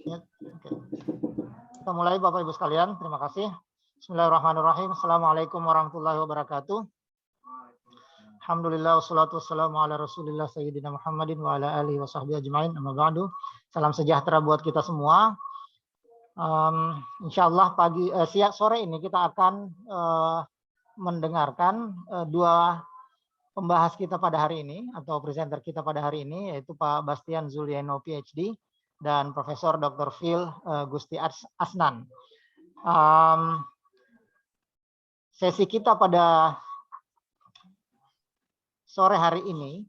Ya, oke. Kita mulai Bapak Ibu sekalian, terima kasih. Bismillahirrahmanirrahim. Assalamualaikum warahmatullahi wabarakatuh. Alhamdulillah wassalatu wassalamu ala Rasulillah Sayyidina Muhammadin wa ala alihi wa sahbihi ajmain. Amma ba'du. Salam sejahtera buat kita semua. Insyaallah sore ini kita akan mendengarkan dua pembahas kita pada hari ini atau presenter kita pada hari ini, yaitu Pak Bastian Zulieno PhD dan Profesor Dr. Phil Gusti Asnan. Sesi kita pada sore hari ini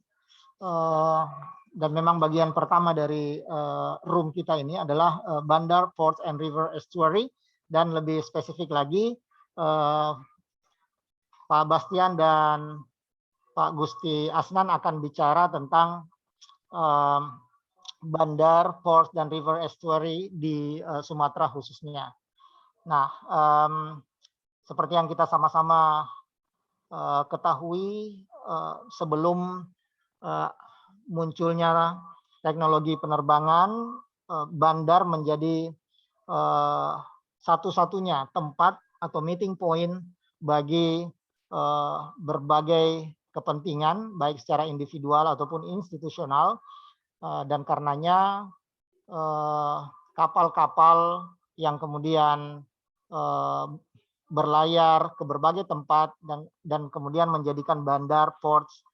dan memang bagian pertama dari room kita ini adalah Bandar, Ports and River Estuary, dan lebih spesifik lagi Pak Bastian dan Pak Gusti Asnan akan bicara tentang bandar, ports, dan river estuary di Sumatera khususnya. Nah, seperti yang kita sama-sama ketahui, sebelum munculnya teknologi penerbangan, bandar menjadi satu-satunya tempat atau meeting point bagi berbagai kepentingan, baik secara individual ataupun institusional, dan karenanya kapal-kapal yang kemudian berlayar ke berbagai tempat dan kemudian menjadikan bandar, ports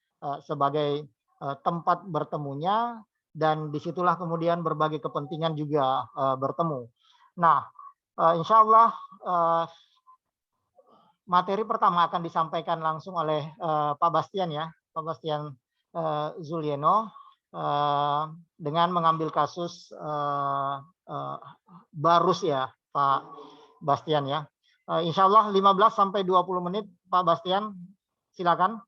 sebagai tempat bertemunya, dan disitulah kemudian berbagai kepentingan juga bertemu. Nah, insya Allah materi pertama akan disampaikan langsung oleh Pak Bastian ya, Pak Bastian Zulieno, dengan mengambil kasus Barus ya, Pak Bastian ya. Insya Allah 15-20 menit, Pak Bastian, silakan.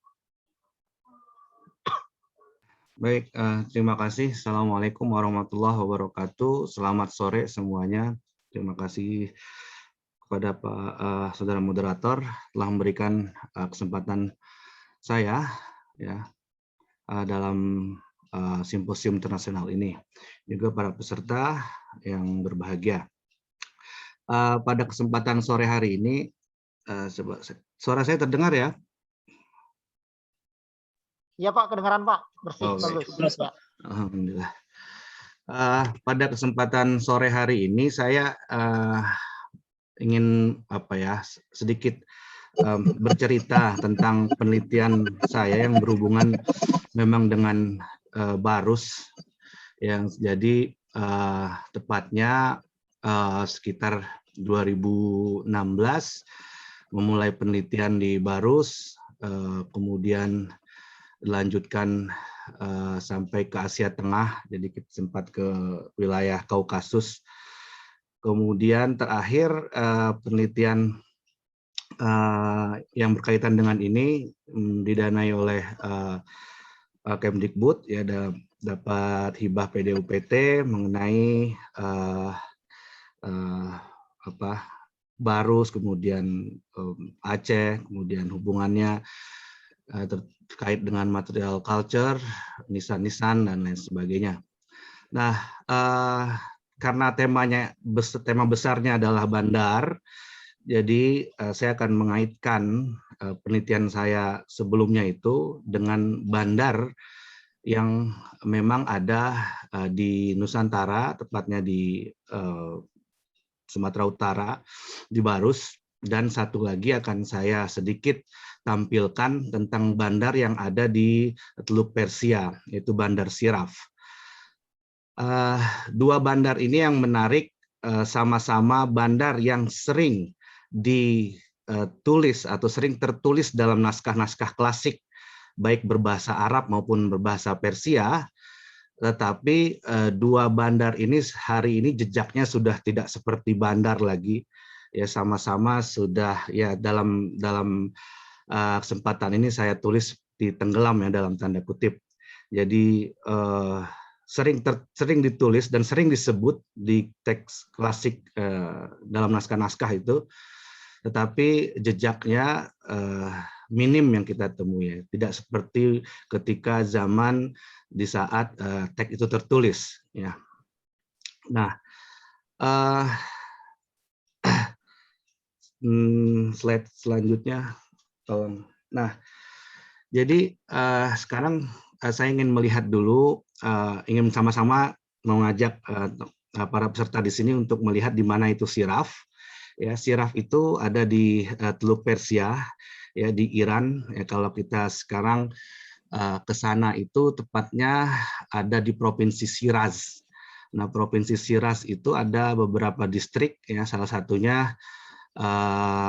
Baik, terima kasih. Assalamualaikum warahmatullahi wabarakatuh. Selamat sore semuanya. Terima kasih kepada Pak Saudara Moderator telah memberikan kesempatan saya ya dalam simposium internasional ini. Juga para peserta yang berbahagia. Pada kesempatan sore hari ini, suara saya terdengar ya? Iya Pak, kedengaran Pak, bersih, bagus. Ya. Alhamdulillah. Pada kesempatan sore hari ini saya ingin sedikit bercerita tentang penelitian saya yang berhubungan memang dengan Barus, yang jadi tepatnya sekitar 2016 memulai penelitian di Barus, kemudian dilanjutkan sampai ke Asia Tengah, jadi kita sempat ke wilayah Kaukasus. Kemudian terakhir penelitian yang berkaitan dengan ini didanai oleh Kemdikbud, ya, dapat hibah PDUPT mengenai Barus, kemudian Aceh, kemudian hubungannya terkait dengan material culture, nisan-nisan, dan lain sebagainya. Nah, karena tema besarnya adalah bandar, jadi saya akan mengaitkan penelitian saya sebelumnya itu dengan bandar yang memang ada di Nusantara, tepatnya di Sumatera Utara, di Barus, dan satu lagi akan saya sedikit tampilkan tentang bandar yang ada di Teluk Persia, yaitu Bandar Siraf. Dua bandar ini yang menarik, sama-sama bandar yang sering ditulis atau sering tertulis dalam naskah-naskah klasik, baik berbahasa Arab maupun berbahasa Persia. Tetapi dua bandar ini hari ini jejaknya sudah tidak seperti bandar lagi, ya, sama-sama sudah ya dalam kesempatan ini saya tulis di tenggelam ya dalam tanda kutip. Jadi sering ditulis dan sering disebut di teks klasik dalam naskah-naskah itu, tetapi jejaknya minim yang kita temui, tidak seperti ketika zaman di saat teks itu tertulis, ya. Nah, Uh, slide selanjutnya, tolong. Nah, jadi sekarang saya ingin melihat dulu, ingin sama-sama mengajak para peserta di sini untuk melihat di mana itu Siraf. Ya, Siraf itu ada di Teluk Persia, ya di Iran. Ya, kalau kita sekarang ke sana itu tepatnya ada di Provinsi Shiraz. Nah, Provinsi Shiraz itu ada beberapa distrik, ya salah satunya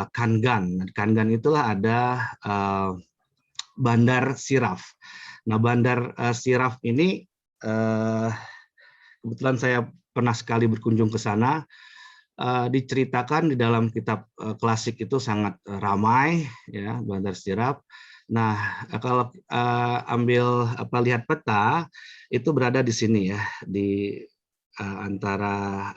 Kangan. Kangan itulah ada Bandar Siraf. Nah, Bandar Siraf ini kebetulan saya pernah sekali berkunjung ke sana. Diceritakan di dalam kitab klasik itu sangat ramai, ya Bandar Siraf. Nah, kalau lihat peta itu berada di sini ya, di antara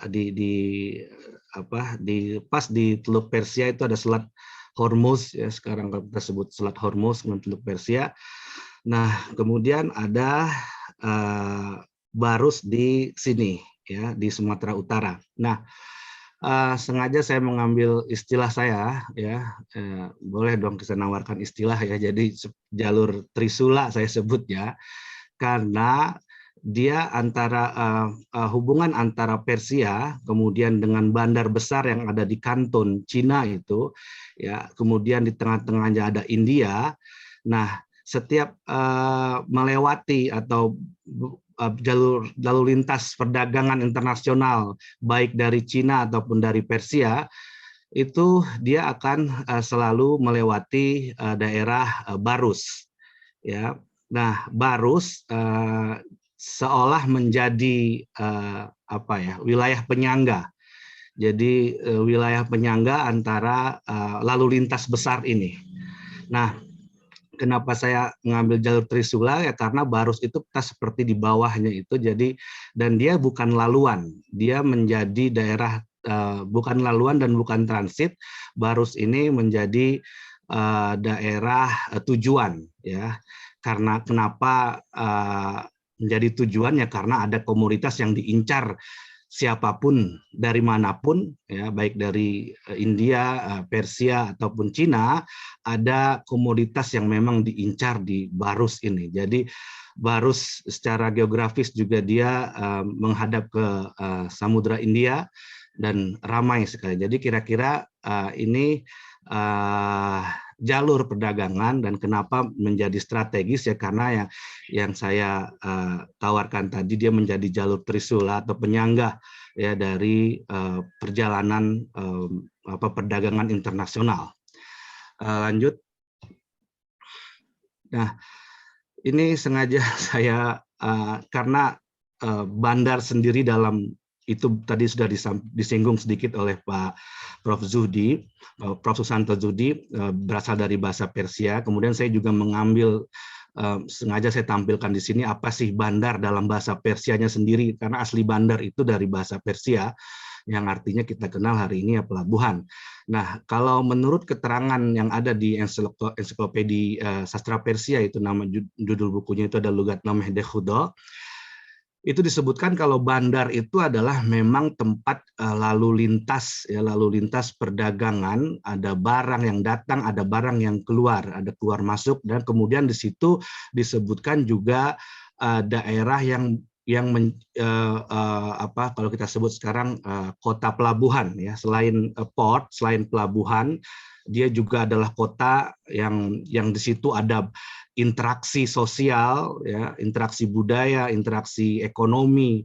pas di Teluk Persia itu ada Selat Hormuz, ya sekarang kita sebut Selat Hormuz dengan Teluk Persia. Nah, kemudian ada Barus di sini, ya di Sumatera Utara. Nah, sengaja saya mengambil istilah saya, ya boleh dong kita nawarkan istilah ya. Jadi jalur Trisula saya sebut ya, karena dia antara hubungan antara Persia kemudian dengan bandar besar yang ada di Kanton Cina itu, ya kemudian di tengah-tengahnya ada India. Nah, setiap melewati atau jalur lintas perdagangan internasional baik dari Cina ataupun dari Persia, itu dia akan selalu melewati daerah Barus, ya. Nah, Barus seolah menjadi wilayah penyangga. Jadi wilayah penyangga antara lalu lintas besar ini. Nah, kenapa saya mengambil jalur Trisula ya karena Barus itu kita seperti di bawahnya itu, jadi dan dia bukan laluan, dia menjadi daerah bukan laluan dan bukan transit. Barus ini menjadi daerah tujuan, ya. Karena kenapa menjadi tujuan ya karena ada komoditas yang diincar siapapun dari manapun, ya baik dari India, Persia ataupun Cina, ada komoditas yang memang diincar di Barus ini. Jadi Barus secara geografis juga dia menghadap ke Samudra India dan ramai sekali. Jadi kira-kira ini jalur perdagangan dan kenapa menjadi strategis ya karena yang saya tawarkan tadi dia menjadi jalur Trisula atau penyangga ya dari perjalanan perdagangan internasional. Lanjut. Nah, ini sengaja saya karena bandar sendiri dalam itu tadi sudah disinggung sedikit oleh Pak Prof. Zuhdi, Prof. Susanto Zuhdi, berasal dari bahasa Persia. Kemudian saya juga mengambil, sengaja saya tampilkan di sini apa sih bandar dalam bahasa Persianya sendiri, karena asli bandar itu dari bahasa Persia, yang artinya kita kenal hari ini ya pelabuhan. Nah, kalau menurut keterangan yang ada di ensiklopedia sastra Persia, itu nama judul bukunya itu ada Lugatnameh Dekhudo, itu disebutkan kalau bandar itu adalah memang tempat lalu lintas perdagangan, ada barang yang datang, ada barang yang keluar, ada keluar masuk, dan kemudian di situ disebutkan juga daerah kalau kita sebut sekarang kota pelabuhan ya, selain port, selain pelabuhan, dia juga adalah kota yang di situ ada interaksi sosial, ya, interaksi budaya, interaksi ekonomi,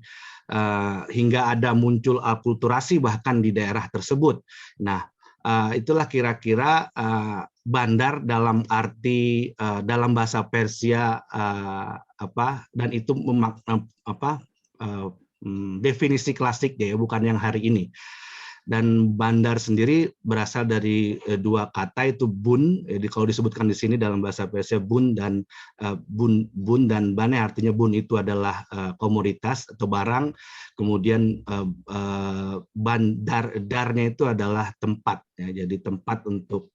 hingga ada muncul akulturasi bahkan di daerah tersebut. Nah, itulah kira-kira bandar dalam arti dalam bahasa Persia dan itu definisi klasik ya, bukan yang hari ini. Dan bandar sendiri berasal dari dua kata, itu bun, jadi kalau disebutkan di sini dalam bahasa Persia bun dan bane, artinya bun itu adalah komoditas atau barang, kemudian darnya itu adalah tempat ya, jadi tempat untuk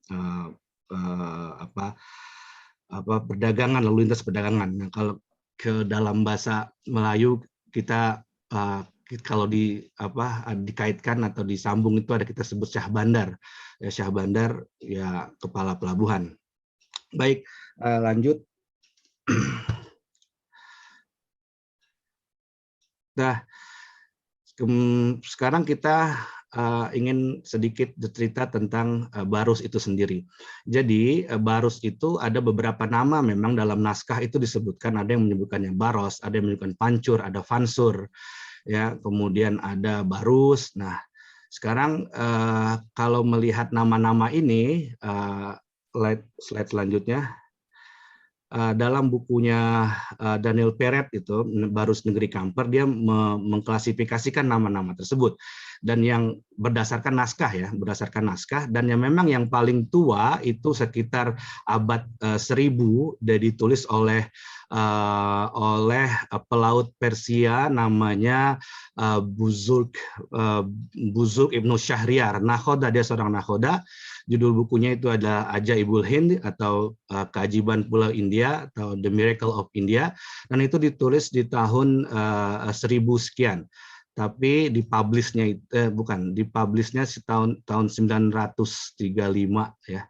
perdagangan, lalu lintas perdagangan. Nah, kalau ke dalam bahasa Melayu kita kalau dikaitkan atau disambung itu ada kita sebut Syah Bandar. Ya, Syah Bandar ya kepala pelabuhan. Baik, lanjut. Nah, sekarang kita ingin sedikit cerita tentang Barus itu sendiri. Jadi Barus itu ada beberapa nama memang dalam naskah itu disebutkan, ada yang menyebutkannya Baros, ada yang menyebutkan Pancur, ada Fansur, ya, kemudian ada Barus. Nah, sekarang kalau melihat nama-nama ini, slide selanjutnya. Dalam bukunya Daniel Peret itu Barus Negeri Kamper, dia mengklasifikasikan nama-nama tersebut, dan yang berdasarkan naskah dan yang memang yang paling tua itu sekitar abad 1000 dan ditulis oleh pelaut Persia namanya Buzurg Ibnu Syahriar. Nakhoda, dia seorang nakhoda. Judul bukunya itu adalah Ajaibul Hind atau Keajaiban Pulau India atau The Miracle of India, dan itu ditulis di tahun 1000 sekian. Tapi dipublishnya tahun 935 ya.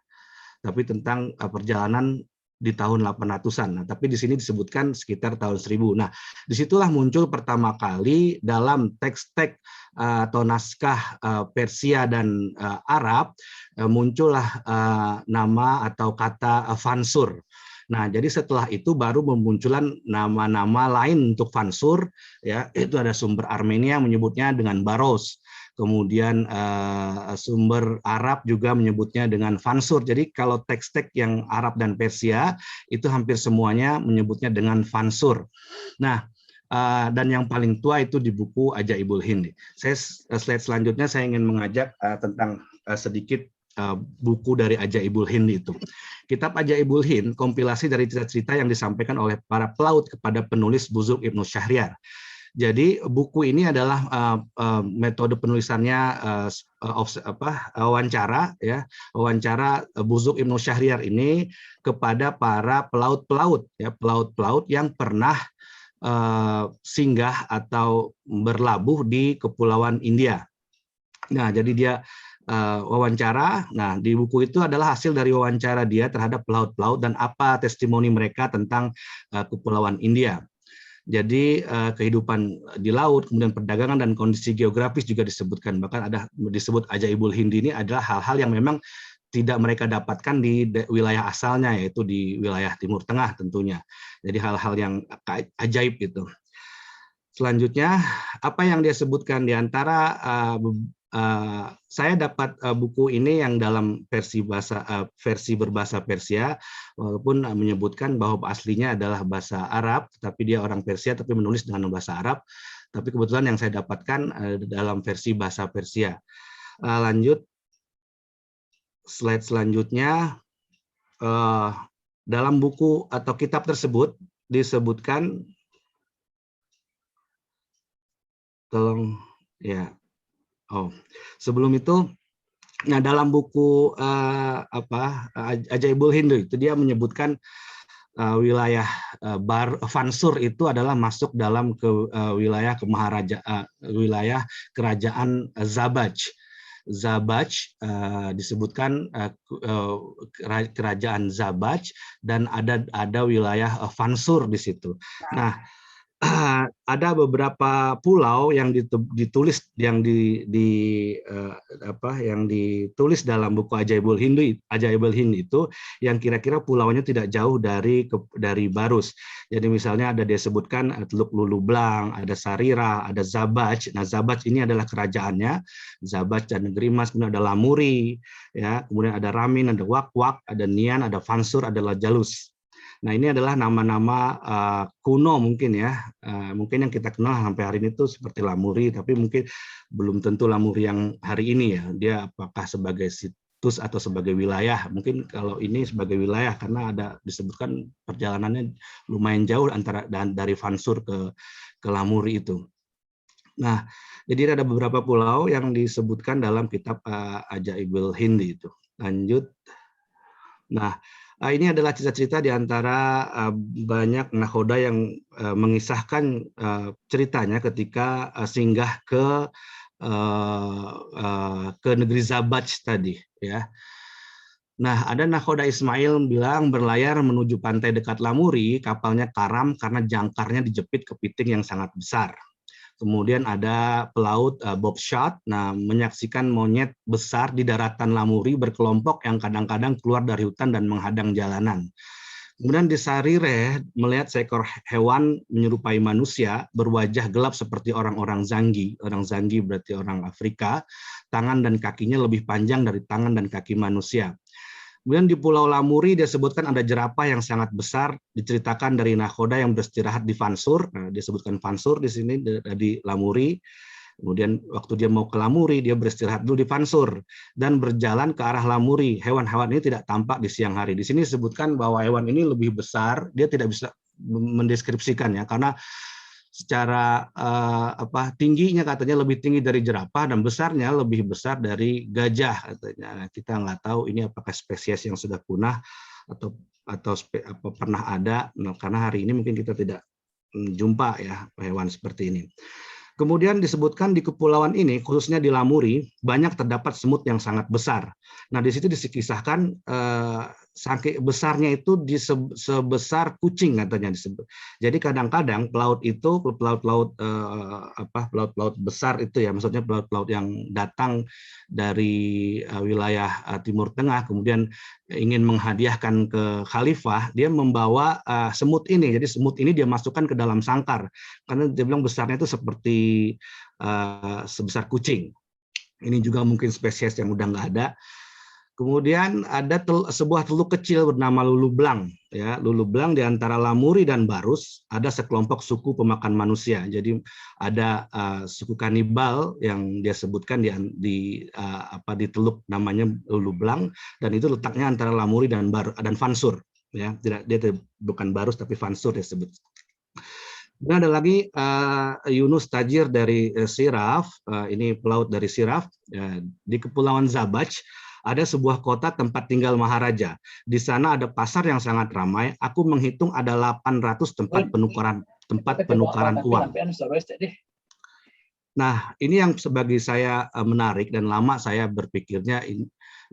Tapi tentang perjalanan di tahun 800-an. Nah, tapi di sini disebutkan sekitar tahun 1000. Nah, disitulah muncul pertama kali dalam teks-teks atau naskah Persia dan Arab, muncullah nama atau kata Fansur. Nah, jadi setelah itu baru memunculan nama-nama lain untuk Fansur, ya, itu ada sumber Armenia menyebutnya dengan Baros. Kemudian sumber Arab juga menyebutnya dengan Fansur. Jadi kalau teks-teks yang Arab dan Persia itu hampir semuanya menyebutnya dengan Fansur. Nah, dan yang paling tua itu di buku Ajaibul Hind. Slide selanjutnya saya ingin mengajak tentang sedikit buku dari Ajaibul Hind itu. Kitab Ajaibul Hind kompilasi dari cerita-cerita yang disampaikan oleh para pelaut kepada penulis Buzurg Ibnu Syahriar. Jadi buku ini adalah metode penulisannya wawancara, ya, wawancara Buzurg Ibnu Syahriar ini kepada para pelaut-pelaut, ya, pelaut-pelaut yang pernah singgah atau berlabuh di Kepulauan India. Nah, jadi dia wawancara. Nah, di buku itu adalah hasil dari wawancara dia terhadap pelaut-pelaut dan apa testimoni mereka tentang Kepulauan India. Jadi kehidupan di laut, kemudian perdagangan dan kondisi geografis juga disebutkan. Bahkan ada disebut Ajaibul Hind ini adalah hal-hal yang memang tidak mereka dapatkan di wilayah asalnya, yaitu di wilayah Timur Tengah tentunya. Jadi hal-hal yang ajaib itu. Selanjutnya, apa yang dia sebutkan di antara saya dapat buku ini yang dalam versi berbahasa Persia, walaupun menyebutkan bahwa aslinya adalah bahasa Arab, tapi dia orang Persia tapi menulis dengan bahasa Arab. Tapi kebetulan yang saya dapatkan dalam versi bahasa Persia. Lanjut, slide selanjutnya. Dalam buku atau kitab tersebut disebutkan, tolong ya. Sebelum itu, nah dalam buku Ajaibul Hind itu dia menyebutkan wilayah Fansur itu adalah masuk dalam wilayah wilayah kerajaan Zabaj. Zabaj disebutkan kerajaan Zabaj, dan ada wilayah Fansur di situ. Nah, ada beberapa pulau yang ditulis yang ditulis dalam buku Ajaibul Hind itu yang kira-kira pulaunya tidak jauh dari Barus. Jadi misalnya ada disebutkan Teluk Lulu Blang, ada Sarira, ada Zabaj. Nah, Zabaj ini adalah kerajaannya, Zabaj dan Negeri Mas, kemudian ada Lamuri, ya, kemudian ada Ramin, ada Wak-Wak, ada Nian, ada Fansur, ada Lajalus. Nah, ini adalah nama-nama kuno mungkin ya, mungkin yang kita kenal sampai hari ini tuh seperti Lamuri, tapi mungkin belum tentu Lamuri yang hari ini ya. Dia apakah sebagai situs atau sebagai wilayah? Mungkin kalau ini sebagai wilayah karena ada disebutkan perjalanannya lumayan jauh dari Fansur ke Lamuri itu. Nah, jadi ada beberapa pulau yang disebutkan dalam kitab Ajaibul Hind itu. Lanjut. Nah, Ini adalah cerita-cerita di antara banyak nakhoda yang mengisahkan ceritanya ketika singgah ke negeri Zabaj tadi, ya. Nah, ada nakhoda Ismail bilang berlayar menuju pantai dekat Lamuri, kapalnya karam karena jangkarnya dijepit kepiting yang sangat besar. Kemudian ada pelaut Bob Shot, nah menyaksikan monyet besar di daratan Lamuri berkelompok yang kadang-kadang keluar dari hutan dan menghadang jalanan. Kemudian di Sarire melihat seekor hewan menyerupai manusia berwajah gelap seperti orang-orang Zangi. Orang Zangi berarti orang Afrika. Tangan dan kakinya lebih panjang dari tangan dan kaki manusia. Kemudian di Pulau Lamuri dia sebutkan ada jerapah yang sangat besar, diceritakan dari nakhoda yang beristirahat di Fansur. Nah, disebutkan Fansur di sini di Lamuri. Kemudian waktu dia mau ke Lamuri, dia beristirahat dulu di Fansur dan berjalan ke arah Lamuri. Hewan-hewan ini tidak tampak di siang hari. Di sini disebutkan bahwa hewan ini lebih besar, dia tidak bisa mendeskripsikannya karena secara tingginya katanya lebih tinggi dari jerapah dan besarnya lebih besar dari gajah katanya. Nah, kita nggak tahu ini apakah spesies yang sudah punah atau pernah ada. Nah, karena hari ini mungkin kita tidak jumpa ya hewan seperti ini. Kemudian disebutkan di kepulauan ini, khususnya di Lamuri, banyak terdapat semut yang sangat besar. Nah, di situ diskisahkan saking besarnya itu sebesar kucing katanya disebut. Jadi kadang-kadang pelaut itu pelaut-pelaut besar itu ya, maksudnya pelaut-pelaut yang datang dari wilayah Timur Tengah, kemudian ingin menghadiahkan ke khalifah, dia membawa semut ini. Jadi semut ini dia masukkan ke dalam sangkar karena dia bilang besarnya itu seperti sebesar kucing. Ini juga mungkin spesies yang udah nggak ada. Kemudian ada sebuah teluk kecil bernama Lulublang. Ya, Lulublang di antara Lamuri dan Barus ada sekelompok suku pemakan manusia. Jadi ada suku kanibal yang dia sebutkan di teluk namanya Lulublang dan itu letaknya antara Lamuri dan Fansur. Ya, dia bukan Barus tapi Fansur disebut. Dan ada lagi Yunus Tajir dari Siraf, ini pelaut dari Siraf, di Kepulauan Zabaj, ada sebuah kota tempat tinggal Maharaja. Di sana ada pasar yang sangat ramai, aku menghitung ada 800 tempat penukaran uang. Nah, ini yang sebagai saya menarik dan lama saya berpikirnya,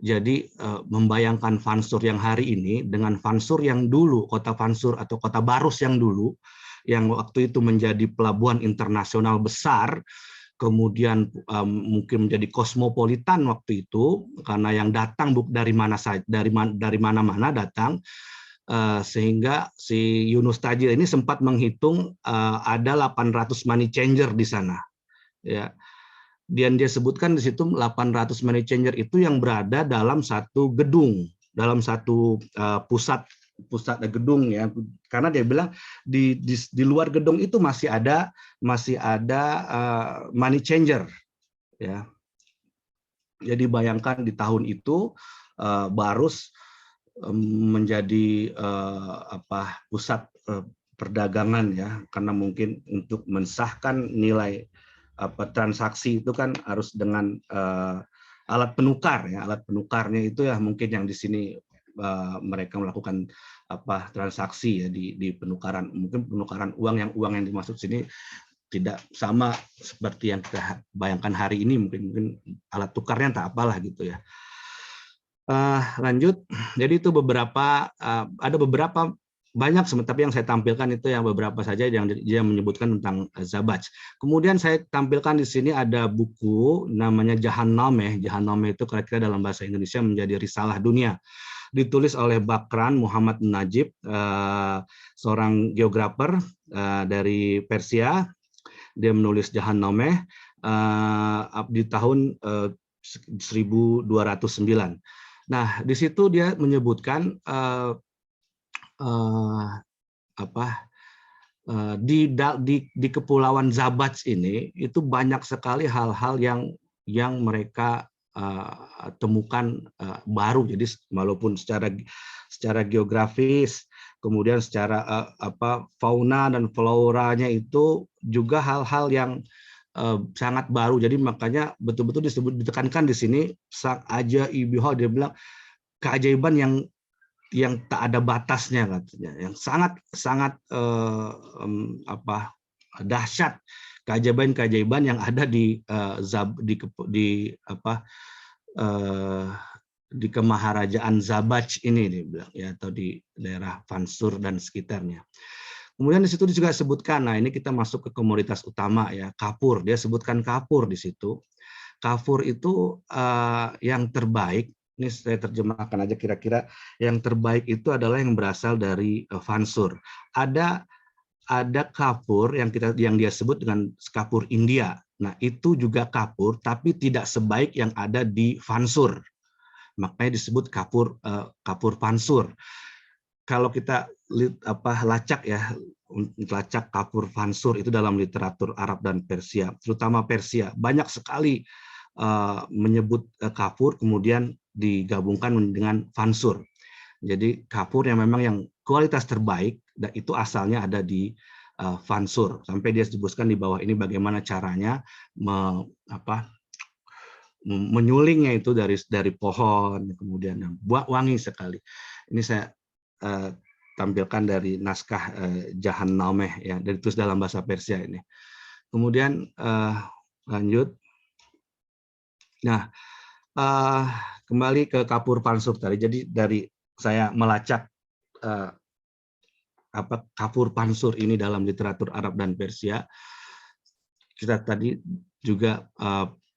jadi membayangkan Fansur yang hari ini dengan Fansur yang dulu, kota Fansur atau kota Barus yang dulu, yang waktu itu menjadi pelabuhan internasional besar, kemudian mungkin menjadi kosmopolitan waktu itu karena yang datang dari mana-mana datang, sehingga si Yunus Tajir ini sempat menghitung ada 800 money changer di sana, ya. Dan dia sebutkan di situ 800 money changer itu yang berada dalam satu gedung, dalam satu pusat gedung ya, karena dia bilang di luar gedung itu masih ada money changer ya. Jadi bayangkan di tahun itu Barus menjadi pusat perdagangan ya, karena mungkin untuk mensahkan nilai transaksi itu kan harus dengan alat penukar ya, alat penukarnya itu ya mungkin yang di sini mereka melakukan transaksi ya di penukaran, mungkin penukaran uang yang dimaksud sini tidak sama seperti yang kita bayangkan hari ini, mungkin alat tukarnya tak apalah gitu ya. Lanjut, jadi itu ada beberapa banyak, tapi yang saya tampilkan itu yang beberapa saja yang dia menyebutkan tentang Zabaj. Kemudian saya tampilkan di sini ada buku namanya Jahannameh. Jahannameh itu kira-kira dalam bahasa Indonesia menjadi risalah dunia. Ditulis oleh Bakran Muhammad Najib, seorang geografer dari Persia. Dia menulis Jahannameh di tahun 1209. Nah, di situ dia menyebutkan di Kepulauan Zabaj ini itu banyak sekali hal-hal yang mereka temukan baru. Jadi walaupun secara geografis, kemudian secara fauna dan floranya itu juga hal-hal yang sangat baru. Jadi makanya betul-betul ditekankan di sini sak aja ibihal, dia bilang keajaiban yang yang tak ada batasnya katanya, yang sangat dahsyat, keajaiban-keajaiban yang ada di di Kemaharajaan Zabaj ini dibilang ya, atau di daerah Fansur dan sekitarnya. Kemudian di situ juga disebutkan, nah ini kita masuk ke komoditas utama ya, kapur. Dia sebutkan kapur di situ. Kapur itu yang terbaik. Ini saya terjemahkan aja kira-kira, yang terbaik itu adalah yang berasal dari Fansur. Ada kapur yang dia sebut dengan kapur India. Nah, itu juga kapur tapi tidak sebaik yang ada di Fansur. Makanya disebut kapur Fansur. Kalau kita lacak kapur Fansur itu dalam literatur Arab dan Persia, terutama Persia, banyak sekali menyebut kapur kemudian digabungkan dengan Fansur. Jadi kapur yang memang yang kualitas terbaik, dan itu asalnya ada di Fansur. Sampai dia sebutkan di bawah ini bagaimana caranya menyulingnya itu dari pohon, kemudian wangi sekali. Ini saya tampilkan dari naskah Jahannameh ya, dari tulis dalam bahasa Persia ini. Kemudian lanjut. Nah, kembali ke kapur Fansur tadi. Jadi dari saya melacak kapur Fansur ini dalam literatur Arab dan Persia, kita tadi juga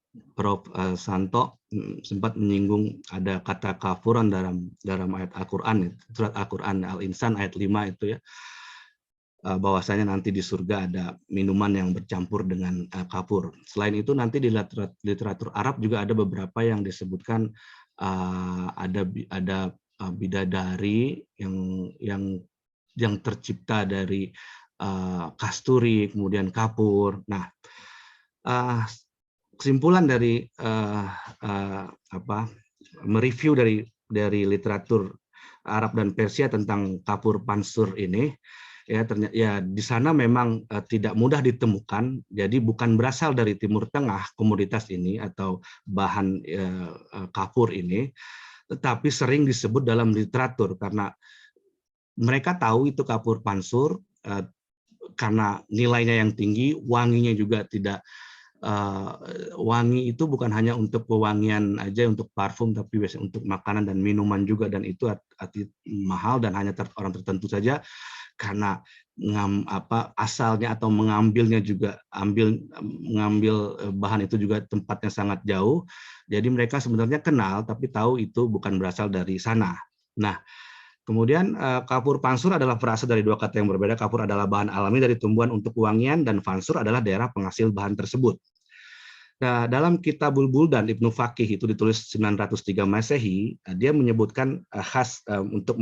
Prof. Santo sempat menyinggung ada kata kafuran dalam ayat Al-Quran, surat Al-Quran Al-Insan ayat 5 itu ya, bahwasanya nanti di surga ada minuman yang bercampur dengan kafur. Selain itu nanti di literatur Arab juga ada beberapa yang disebutkan ada bidadari yang tercipta dari kasturi, kemudian kapur. Nah, kesimpulan dari mereview dari literatur Arab dan Persia tentang kapur Fansur ini, ya ternyata ya di sana memang tidak mudah ditemukan. Jadi bukan berasal dari Timur Tengah komoditas ini atau bahan kapur ini, tetapi sering disebut dalam literatur karena mereka tahu itu kapur Fansur karena nilainya yang tinggi, wanginya juga tidak wangi itu bukan hanya untuk pewangian aja, untuk parfum, tapi biasanya untuk makanan dan minuman juga, dan itu mahal dan hanya orang tertentu saja karena asalnya atau mengambil bahan itu juga tempatnya sangat jauh. Jadi mereka sebenarnya kenal tapi tahu itu bukan berasal dari sana. Nah, kemudian kapur Fansur adalah berasal dari dua kata yang berbeda. Kapur adalah bahan alami dari tumbuhan untuk pewangian dan Fansur adalah daerah penghasil bahan tersebut. Nah, dalam Kitabul Buldan Ibnu Fakih itu ditulis 903 Masehi, dia menyebutkan khas untuk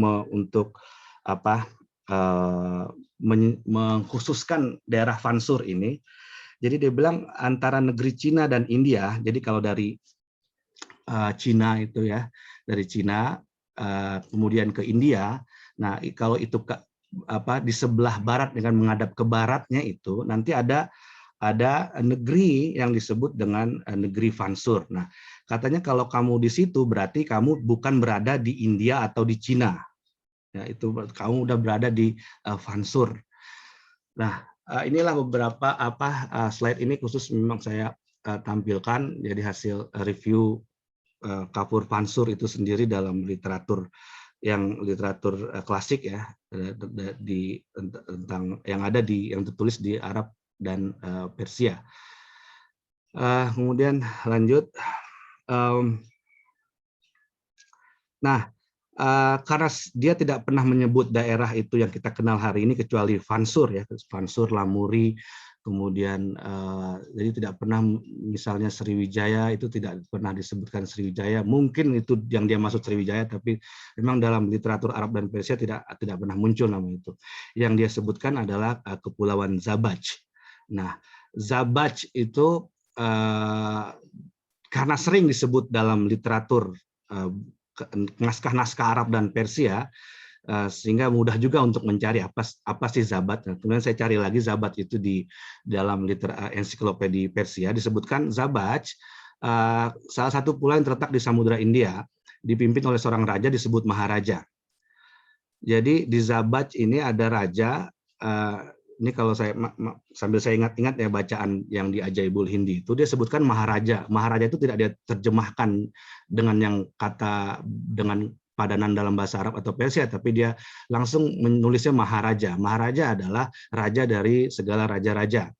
mengkhususkan daerah Fansur ini. Jadi dia bilang antara negeri Cina dan India. Jadi kalau dari Cina itu ya, dari Cina kemudian ke India. Nah, kalau itu di sebelah barat dengan menghadap ke baratnya itu nanti ada negeri yang disebut dengan negeri Fansur. Nah, katanya kalau kamu di situ berarti kamu bukan berada di India atau di Cina. Ya, itu kamu udah berada di Fansur. Nah, inilah beberapa slide ini khusus memang saya tampilkan jadi hasil review kapur Fansur itu sendiri dalam literatur klasik ya, tentang yang tertulis di Arab dan Persia. Kemudian lanjut. Nah, karena dia tidak pernah menyebut daerah itu yang kita kenal hari ini kecuali Fansur ya, Fansur, Lamuri, kemudian jadi tidak pernah misalnya Sriwijaya itu tidak pernah disebutkan Sriwijaya. Mungkin itu yang dia maksud Sriwijaya, tapi memang dalam literatur Arab dan Persia tidak pernah muncul nama itu. Yang dia sebutkan adalah Kepulauan Zabaj. Nah, Zabaj itu karena sering disebut dalam literatur naskah-naskah Arab dan Persia, sehingga mudah juga untuk mencari apa sih Zabat. Nah, kemudian saya cari lagi Zabat itu di dalam ensiklopedia Persia disebutkan Zabaj, salah satu pulau yang terletak di Samudra India, dipimpin oleh seorang raja disebut Maharaja. Jadi di Zabac ini ada raja, ini kalau saya sambil saya ingat-ingat ya bacaan yang di Ajaibul Hindi itu dia sebutkan Maharaja. Maharaja itu tidak dia terjemahkan dengan yang kata dengan padanan dalam bahasa Arab atau Persia, tapi dia langsung menulisnya Maharaja. Maharaja adalah raja dari segala raja-raja.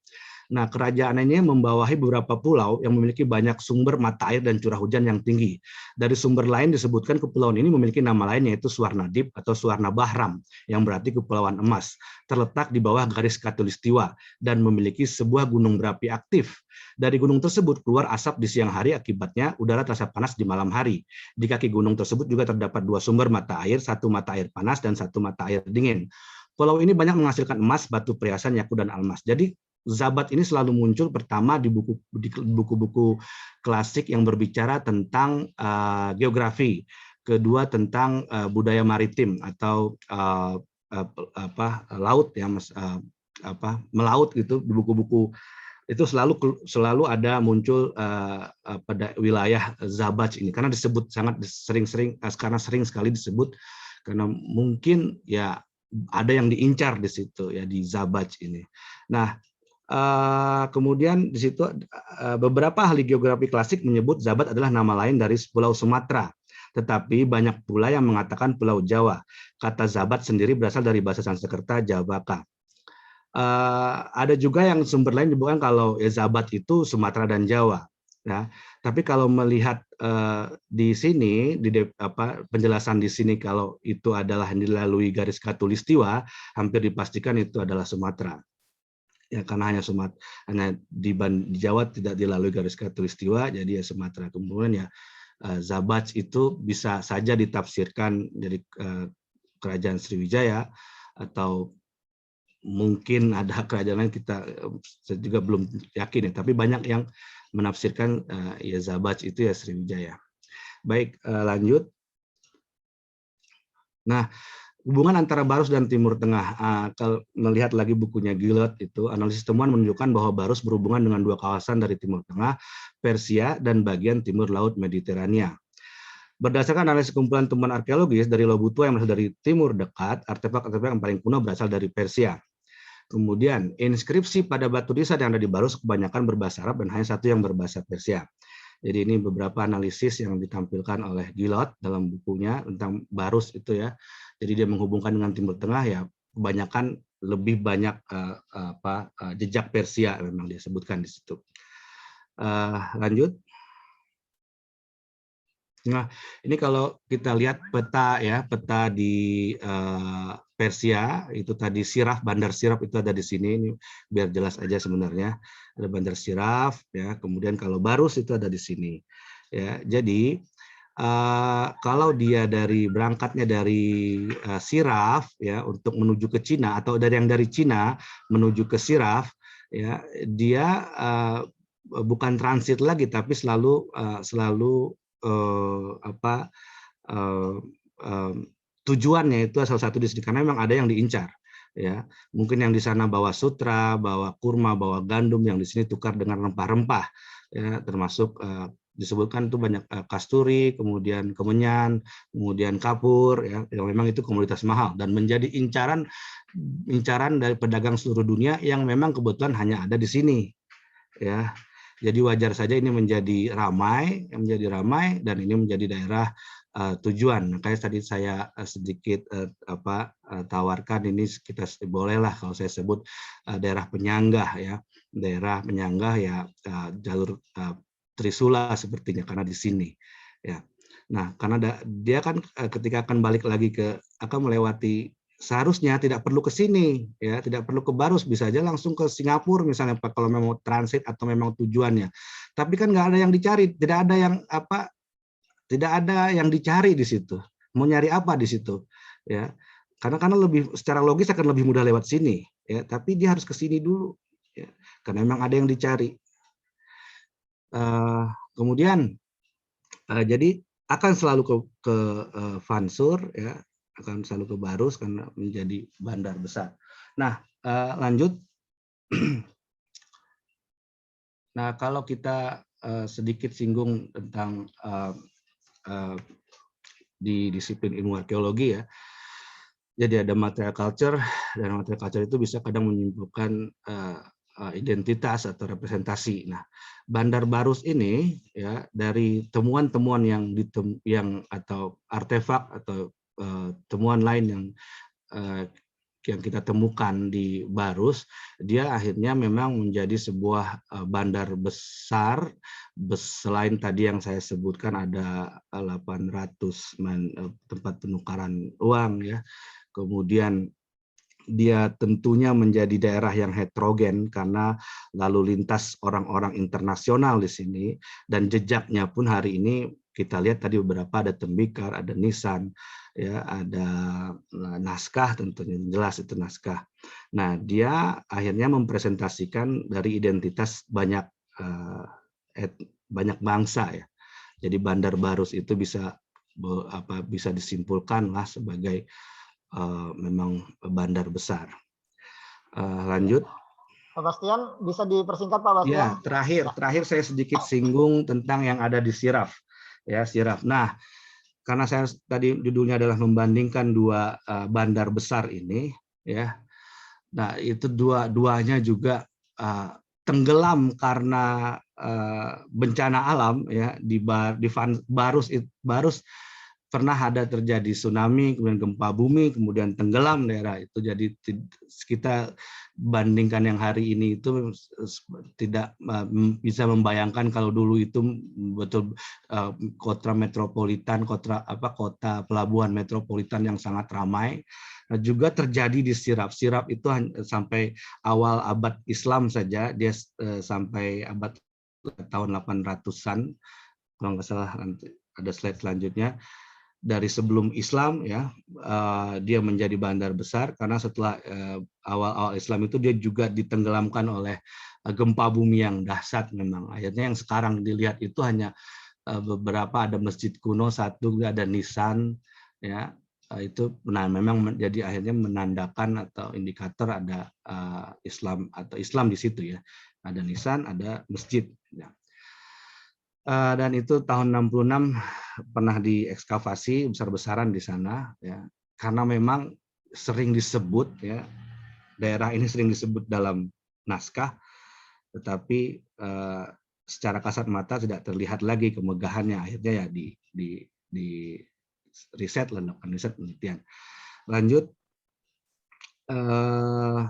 Nah, kerajaan ini membawahi beberapa pulau yang memiliki banyak sumber mata air dan curah hujan yang tinggi. Dari sumber lain disebutkan kepulauan ini memiliki nama lain yaitu Swarnadip atau Swarna Bahram, yang berarti Kepulauan Emas, terletak di bawah garis khatulistiwa dan memiliki sebuah gunung berapi aktif. Dari gunung tersebut keluar asap di siang hari, akibatnya udara terasa panas di malam hari. Di kaki gunung tersebut juga terdapat dua sumber mata air, satu mata air panas dan satu mata air dingin. Pulau ini banyak menghasilkan emas, batu perhiasan, yakut, dan almas. Jadi Zabat ini selalu muncul pertama di buku-buku klasik yang berbicara tentang geografi, kedua tentang budaya maritim atau laut ya, melaut gitu. Di buku-buku itu selalu ada muncul pada wilayah Zabat ini karena disebut sangat sering-sering, karena sering sekali disebut karena mungkin ya ada yang diincar di situ ya di Zabat ini. Nah, kemudian di situ beberapa ahli geografi klasik menyebut Zabat adalah nama lain dari Pulau Sumatera, tetapi banyak pula yang mengatakan Pulau Jawa. Kata Zabat sendiri berasal dari bahasa Sanskerta Javaka. Ada juga yang sumber lain menyebutkan kalau Zabat itu Sumatera dan Jawa. Ya, tapi kalau melihat di sini penjelasan di sini kalau itu adalah dilalui garis khatulistiwa, hampir dipastikan itu adalah Sumatera. Ya, karena hanya di Jawa tidak dilalui garis khatulistiwa, jadi ya Sumatera. Kemudian ya Zabac itu bisa saja ditafsirkan dari kerajaan Sriwijaya atau mungkin ada kerajaan lain, kita juga belum yakin ya, tapi banyak yang menafsirkan ya Zabac itu ya Sriwijaya. Baik, lanjut. Nah, hubungan antara Barus dan Timur Tengah. Kalau melihat lagi bukunya Gillot itu, analisis temuan menunjukkan bahwa Barus berhubungan dengan dua kawasan dari Timur Tengah, Persia, dan bagian timur Laut Mediterania. Berdasarkan analisis kumpulan temuan arkeologis dari Lobutua yang berasal dari timur dekat, artefak-artefak yang paling kuno berasal dari Persia. Kemudian, inskripsi pada batu nisan yang ada di Barus kebanyakan berbahasa Arab dan hanya satu yang berbahasa Persia. Jadi ini beberapa analisis yang ditampilkan oleh Gillot dalam bukunya tentang Barus itu ya. Jadi dia menghubungkan dengan Timur Tengah ya, kebanyakan lebih banyak jejak Persia memang dia sebutkan di situ. Lanjut. Nah, ini kalau kita lihat peta ya, peta di Persia itu tadi Siraf, Bandar Siraf itu ada di sini. Ini biar jelas aja sebenarnya. Ada Bandar Siraf ya, kemudian kalau Barus itu ada di sini. Ya, jadi kalau dia berangkatnya dari Siraf ya untuk menuju ke Cina atau dari Cina menuju ke Siraf ya, dia bukan transit lagi tapi selalu tujuannya itu salah satu di sini karena memang ada yang diincar ya, mungkin yang di sana bawa sutra, bawa kurma, bawa gandum, yang di sini tukar dengan rempah-rempah ya, termasuk disebutkan itu banyak kasturi, kemudian kemenyan, kemudian kapur ya, yang memang itu komoditas mahal dan menjadi incaran dari pedagang seluruh dunia yang memang kebetulan hanya ada di sini ya. Jadi wajar saja ini menjadi ramai dan ini menjadi daerah tujuan. Makanya tadi saya sedikit tawarkan ini kita bolehlah kalau saya sebut daerah penyanggah ya, jalur Trisula sepertinya karena di sini ya. Nah, karena dia kan ketika akan balik lagi akan melewati, seharusnya tidak perlu ke sini ya, tidak perlu ke Barus, bisa aja langsung ke Singapura misalnya Pak kalau memang transit atau memang tujuannya. Tapi kan nggak ada yang dicari, tidak ada yang dicari di situ. Mau nyari apa di situ ya? Karena lebih secara logis akan lebih mudah lewat sini ya, tapi dia harus ke sini dulu ya, karena memang ada yang dicari. Kemudian jadi akan selalu ke Vansur ya, akan selalu ke Barus karena menjadi bandar besar. Nah, lanjut. Nah, kalau kita sedikit singgung tentang di disiplin ilmu arkeologi ya, Jadi ada material culture, dan material culture itu bisa kadang menyimpulkan identitas atau representasi. Nah, Bandar Barus ini ya dari temuan-temuan yang atau artefak atau temuan lain yang kita temukan di Barus, dia akhirnya memang menjadi sebuah bandar besar. Selain tadi yang saya sebutkan ada 800 tempat penukaran uang ya. Kemudian dia tentunya menjadi daerah yang heterogen karena lalu lintas orang-orang internasional di sini, dan jejaknya pun hari ini kita lihat tadi beberapa ada tembikar, ada nisan, ya ada naskah, tentunya jelas itu naskah. Nah, dia akhirnya mempresentasikan dari identitas banyak bangsa ya. Jadi Bandar Barus itu bisa disimpulkan lah sebagai memang bandar besar. Lanjut. Pak Bastian, bisa dipersingkat Pak Bastian? Ya, terakhir saya sedikit singgung tentang yang ada di Siraf. Ya, Siraf. Nah, karena saya tadi judulnya adalah membandingkan dua bandar besar ini, ya. Nah, itu dua-duanya juga tenggelam karena bencana alam, ya. Di Barus pernah ada terjadi tsunami, kemudian gempa bumi, kemudian tenggelam daerah itu. Jadi kita bandingkan yang hari ini itu tidak bisa membayangkan kalau dulu itu betul kota metropolitan, kota pelabuhan metropolitan yang sangat ramai. Nah, juga terjadi di Siraf. Siraf itu sampai awal abad Islam saja, dia sampai abad tahun 800-an, kalau nggak salah nanti ada slide selanjutnya. Dari sebelum Islam ya, dia menjadi bandar besar karena setelah awal-awal Islam itu dia juga ditenggelamkan oleh gempa bumi yang dahsyat memang. Akhirnya yang sekarang dilihat itu hanya beberapa, ada masjid kuno satu, ada nisan ya, itu memang jadi akhirnya menandakan atau indikator ada Islam atau Islam di situ ya. Ada nisan, ada masjid ya. Dan itu tahun 66 pernah diekskavasi besar-besaran di sana ya, karena memang sering disebut ya, daerah ini sering disebut dalam naskah, tetapi secara kasat mata tidak terlihat lagi kemegahannya. Akhirnya ya di riset, lakukan riset penelitian. Lanjut.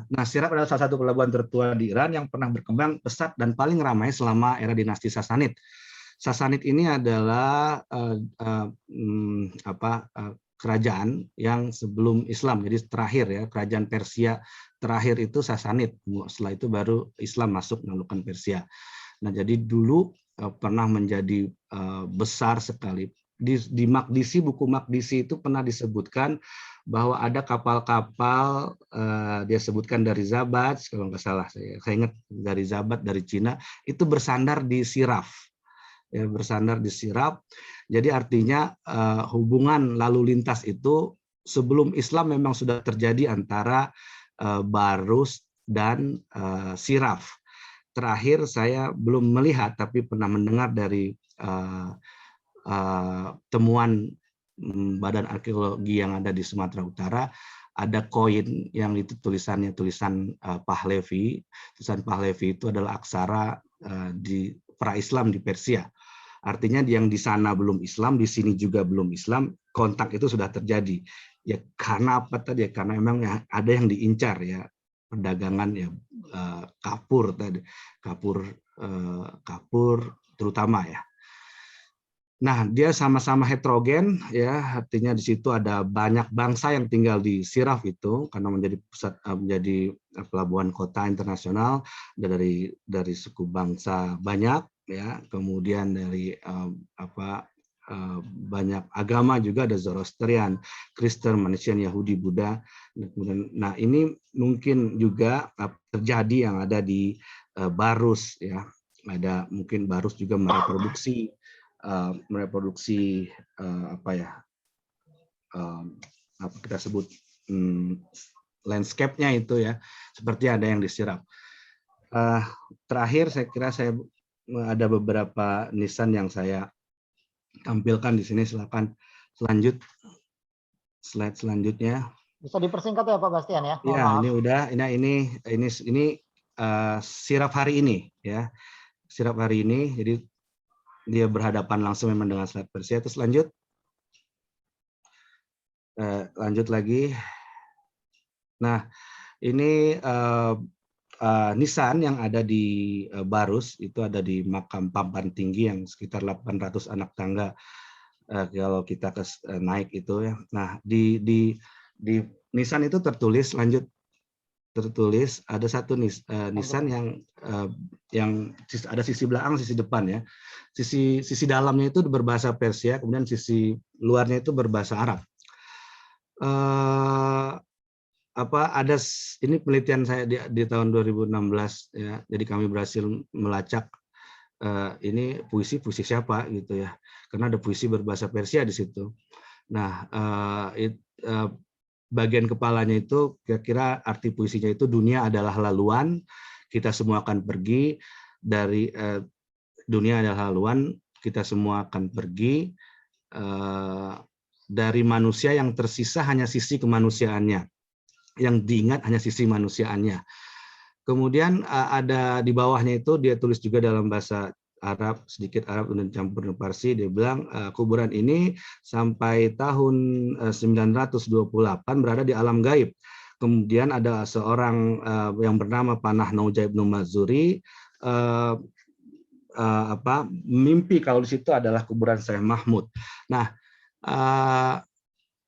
Nah, Siraf adalah salah satu pelabuhan tertua di Iran yang pernah berkembang pesat dan paling ramai selama era dinasti Sasanid. Sasanid ini adalah kerajaan yang sebelum Islam, jadi terakhir ya, kerajaan Persia terakhir itu Sasanid. Setelah itu baru Islam masuk menaklukkan Persia. Nah, jadi dulu pernah menjadi besar sekali. Di Maqdisi, buku Maqdisi itu pernah disebutkan bahwa ada kapal-kapal, dia sebutkan dari Zabat, kalau nggak salah saya ingat dari Zabat, dari Cina, itu bersandar di Siraf. Ya, bersandar di Siraf. Jadi artinya hubungan lalu lintas itu sebelum Islam memang sudah terjadi antara Barus dan Siraf. Terakhir saya belum melihat tapi pernah mendengar dari temuan Badan Arkeologi yang ada di Sumatera Utara, ada koin yang itu tulisan Pahlavi. Tulisan Pahlavi itu adalah aksara di pra-Islam di Persia. Artinya yang di sana belum Islam, di sini juga belum Islam, kontak itu sudah terjadi. Ya karena apa tadi? Ya, karena memang ada yang diincar ya, perdagangan ya, kapur tadi, kapur terutama ya. Nah, dia sama-sama heterogen ya, artinya di situ ada banyak bangsa yang tinggal di Siraf itu karena menjadi pusat, menjadi pelabuhan kota internasional, dari suku bangsa banyak ya, kemudian dari banyak agama juga, ada Zoroastrian, Kristen, Malaysian, Yahudi, Buddha. Nah, ini mungkin juga terjadi yang ada di Barus ya, ada mungkin Barus juga mereproduksi apa kita sebut landscape-nya itu ya, seperti ada yang disirap. Terakhir saya kira saya ada beberapa nisan yang saya tampilkan di sini. Silakan slide selanjutnya. Bisa dipersingkat ya Pak Bastian ya. Mohon Ya, maaf. ini udah, ini sirap hari ini ya, sirap hari ini. Jadi dia berhadapan langsung memang dengan slide Persia. Terus lanjut lagi. Nah, ini nisan yang ada di Barus itu ada di makam Papan Tinggi yang sekitar 800 anak tangga kalau kita naik itu ya. Nah, di nisan itu tertulis ada satu nisan yang ada sisi belakang, sisi depan ya. Sisi dalamnya itu berbahasa Persia, kemudian sisi luarnya itu berbahasa Arab. Ini penelitian saya di tahun 2016 ya. Jadi kami berhasil melacak ini puisi siapa gitu ya. Karena ada puisi berbahasa Persia di situ. Nah, bagian kepalanya itu kira-kira arti puisinya itu dunia adalah laluan, kita semua akan pergi dari dunia adalah laluan, kita semua akan pergi dari manusia yang tersisa hanya sisi kemanusiaannya. Yang diingat hanya sisi manusiaannya. Kemudian ada di bawahnya itu dia tulis juga dalam bahasa Arab, sedikit Arab dan campur dengan Parsi. Dia bilang kuburan ini sampai tahun 928 berada di alam gaib. Kemudian ada seorang yang bernama Panah Nauja Ibnu Mazuri mimpi kalau di situ adalah kuburan Syekh Mahmud. Nah,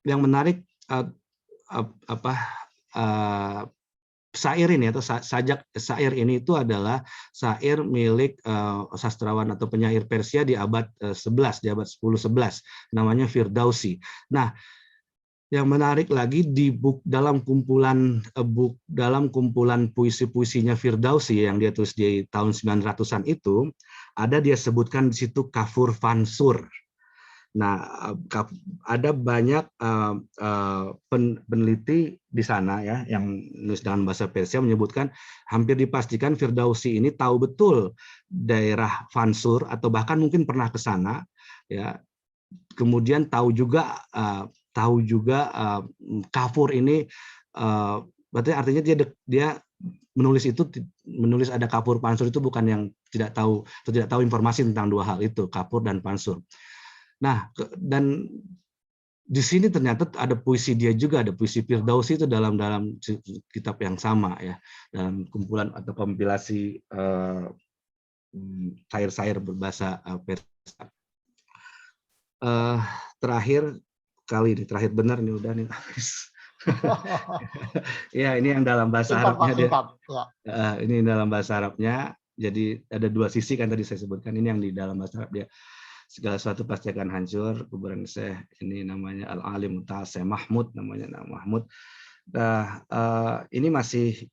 yang menarik syair ini atau syair ini itu adalah syair milik sastrawan atau penyair Persia di abad 11, di abad 10-11, namanya Firdausi. Nah, yang menarik lagi dalam kumpulan puisi-puisinya Firdausi yang dia tulis di tahun 900-an itu, ada dia sebutkan di situ kafur fansur. Nah, ada banyak peneliti di sana ya yang menulis dengan bahasa Persia menyebutkan hampir dipastikan Firdausi ini tahu betul daerah Fansur atau bahkan mungkin pernah ke sana ya. Kemudian tahu juga kafur ini berarti artinya dia menulis ada kafur pansur itu bukan yang tidak tahu informasi tentang dua hal itu, kafur dan pansur. Nah, dan di sini ternyata ada puisi dia juga, ada puisi Firdausi itu dalam kitab yang sama ya, dalam kumpulan atau kompilasi syair-syair berbahasa Persia. Terakhir benar nih udah nih. Ya, ini yang dalam bahasa Arabnya dia. Ini dalam bahasa Arabnya. Jadi ada dua sisi kan tadi saya sebutkan, ini yang di dalam bahasa Arab dia. Segala sesuatu pasti akan hancur. Kuburan Syekh ini namanya Al-Alim Syekh Mahmud, namanya Mahmud. Nah, ini masih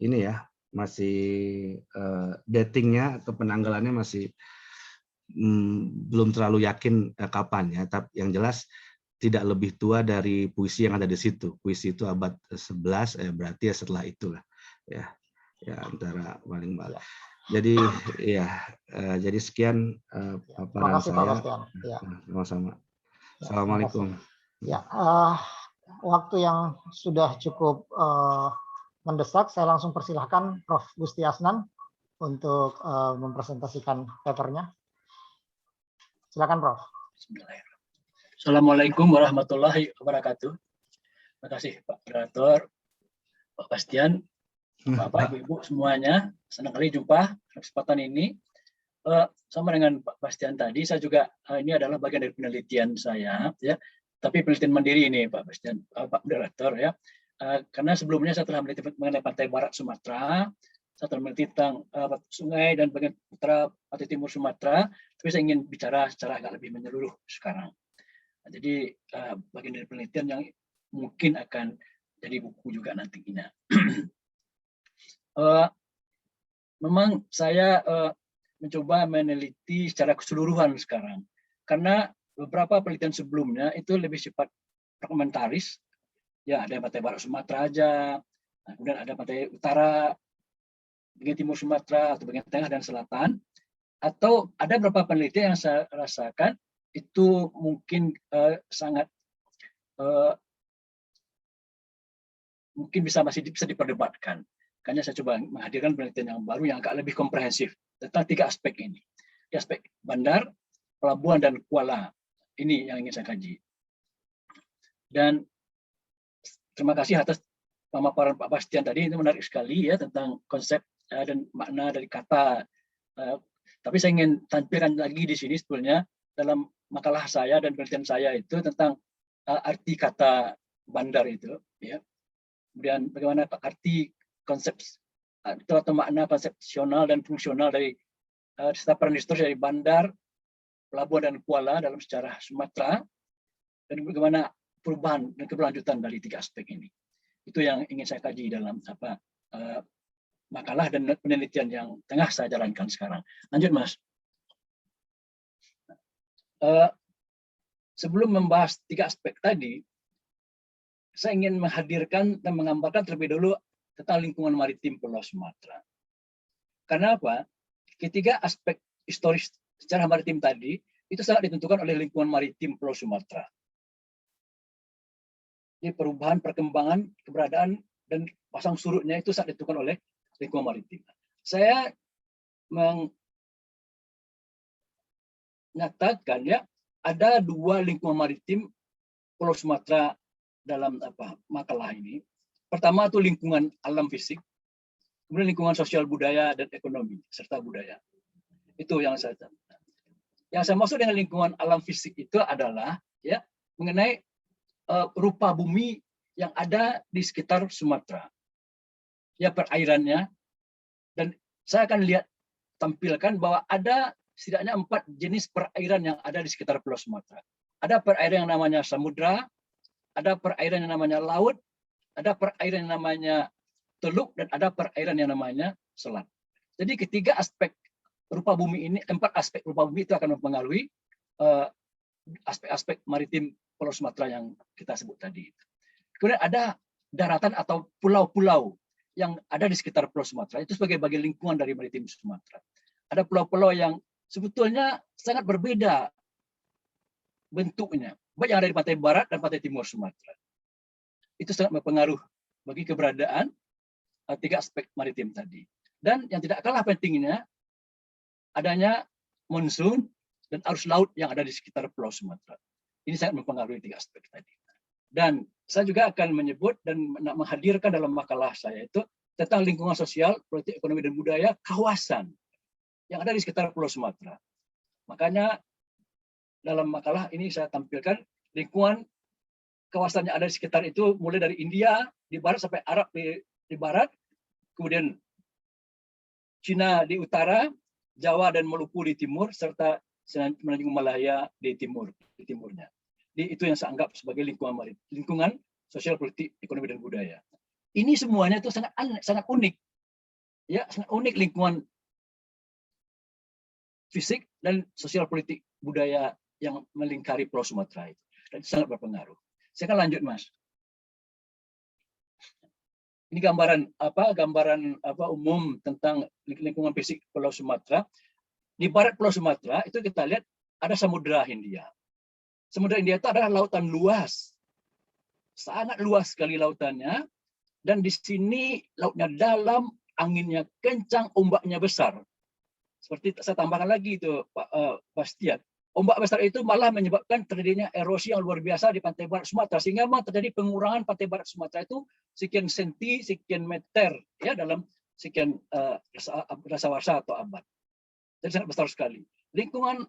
datingnya atau penanggalannya masih belum terlalu yakin kapan ya. Tapi yang jelas tidak lebih tua dari puisi yang ada di situ. Puisi itu abad 11, berarti ya setelah itulah ya antara paling balik. Jadi jadi sekian paparan saya. Sama-sama. Assalamualaikum. Ya, waktu yang sudah cukup mendesak, saya langsung persilahkan Prof. Gusti Asnan untuk mempresentasikan papernya. Silakan Prof. Assalamualaikum warahmatullahi wabarakatuh. Terima kasih Pak Moderator, Pak Bastian, Bapak Ibu semuanya. Senang kali jumpa kesempatan ini. Sama dengan Pak Bastian tadi, saya juga ini adalah bagian dari penelitian saya, ya. Tapi penelitian mandiri ini Pak Bastian, Pak Moderator, ya. Karena sebelumnya saya telah meneliti mengenai pantai barat Sumatera, saya telah meneliti tentang sungai dan bagian utara pantai timur Sumatera. Tapi saya ingin bicara secara agak lebih menyeluruh sekarang. Nah, jadi bagian dari penelitian yang mungkin akan jadi buku juga nantinya. Memang saya mencoba meneliti secara keseluruhan sekarang, karena beberapa penelitian sebelumnya itu lebih sifat fragmentaris, ya ada pantai barat Sumatera aja, kemudian ada pantai utara, bagian timur Sumatera atau bagian tengah dan selatan, atau ada beberapa penelitian yang saya rasakan itu mungkin sangat mungkin masih bisa diperdebatkan. Makanya saya coba menghadirkan penelitian yang baru yang agak lebih komprehensif tentang 3 aspek ini. Aspek bandar, pelabuhan, dan kuala. Ini yang ingin saya kaji. Dan terima kasih atas pemaparan Pak Bastian tadi, itu menarik sekali ya tentang konsep dan makna dari kata. Tapi saya ingin tampilkan lagi di sini sebetulnya dalam makalah saya dan penelitian saya itu tentang arti kata bandar itu, ya. Kemudian bagaimana arti konsep atau makna konsepsional dan fungsional dari setapan historis dari bandar, pelabuhan, dan kuala dalam sejarah Sumatera, dan bagaimana perubahan dan keberlanjutan dari 3 aspek ini. Itu yang ingin saya kaji dalam makalah dan penelitian yang tengah saya jalankan sekarang. Lanjut, Mas. Sebelum membahas 3 aspek tadi, saya ingin menghadirkan dan menggambarkan terlebih dulu tentang lingkungan maritim Pulau Sumatera. Karena apa? Ketiga aspek historis sejarah maritim tadi itu sangat ditentukan oleh lingkungan maritim Pulau Sumatera. Jadi perubahan, perkembangan, keberadaan, dan pasang surutnya itu sangat ditentukan oleh lingkungan maritim. Saya menyatakan ya ada 2 lingkungan maritim Pulau Sumatera dalam makalah ini. Pertama itu lingkungan alam fisik, kemudian lingkungan sosial budaya dan ekonomi serta budaya. Itu yang saya catat. Yang saya maksud dengan lingkungan alam fisik itu adalah ya mengenai rupa bumi yang ada di sekitar Sumatera. Ya perairannya, dan saya akan tampilkan bahwa ada setidaknya 4 jenis perairan yang ada di sekitar Pulau Sumatera. Ada perairan yang namanya samudra, ada perairan yang namanya laut, ada perairan yang namanya teluk, dan ada perairan yang namanya selat. Jadi ketiga aspek rupa bumi ini, 4 aspek rupa bumi itu akan mempengaruhi aspek-aspek maritim Pulau Sumatera yang kita sebut tadi. Kemudian ada daratan atau pulau-pulau yang ada di sekitar Pulau Sumatera, itu sebagai bagian lingkungan dari maritim Sumatera. Ada pulau-pulau yang sebetulnya sangat berbeda bentuknya, baik yang ada di pantai barat dan pantai timur Sumatera. Itu sangat berpengaruh bagi keberadaan 3 aspek maritim tadi. Dan yang tidak kalah pentingnya, adanya monsun dan arus laut yang ada di sekitar Pulau Sumatera. Ini sangat mempengaruhi 3 aspek tadi. Dan saya juga akan menyebut dan menghadirkan dalam makalah saya itu tentang lingkungan sosial, politik, ekonomi, dan budaya kawasan yang ada di sekitar Pulau Sumatera. Makanya dalam makalah ini saya tampilkan lingkungan kawasan yang ada di sekitar itu mulai dari India di barat sampai Arab di barat, kemudian Cina di utara, Jawa dan Maluku di timur, serta Semenanjung Malaya di timurnya. Jadi itu yang saya anggap sebagai lingkungan sosial, politik, ekonomi, dan budaya. Ini semuanya itu sangat unik, ya, sangat unik lingkungan fisik dan sosial, politik, budaya yang melingkari Pulau Sumatera itu, dan itu sangat berpengaruh. Saya akan lanjut, Mas. Ini gambaran umum tentang lingkungan fisik Pulau Sumatera. Di barat Pulau Sumatera itu kita lihat ada Samudra Hindia. Samudra Hindia itu adalah lautan luas, sangat luas sekali lautannya, dan di sini lautnya dalam, anginnya kencang, ombaknya besar. Seperti saya tambahkan lagi itu Pak Bastian, ombak besar itu malah menyebabkan terjadinya erosi yang luar biasa di pantai barat Sumatera, sehingga memang terjadi pengurangan pantai barat Sumatera itu sekian senti, sekian meter ya dalam sekian dasawarsa atau abad. Jadi sangat besar sekali. Lingkungan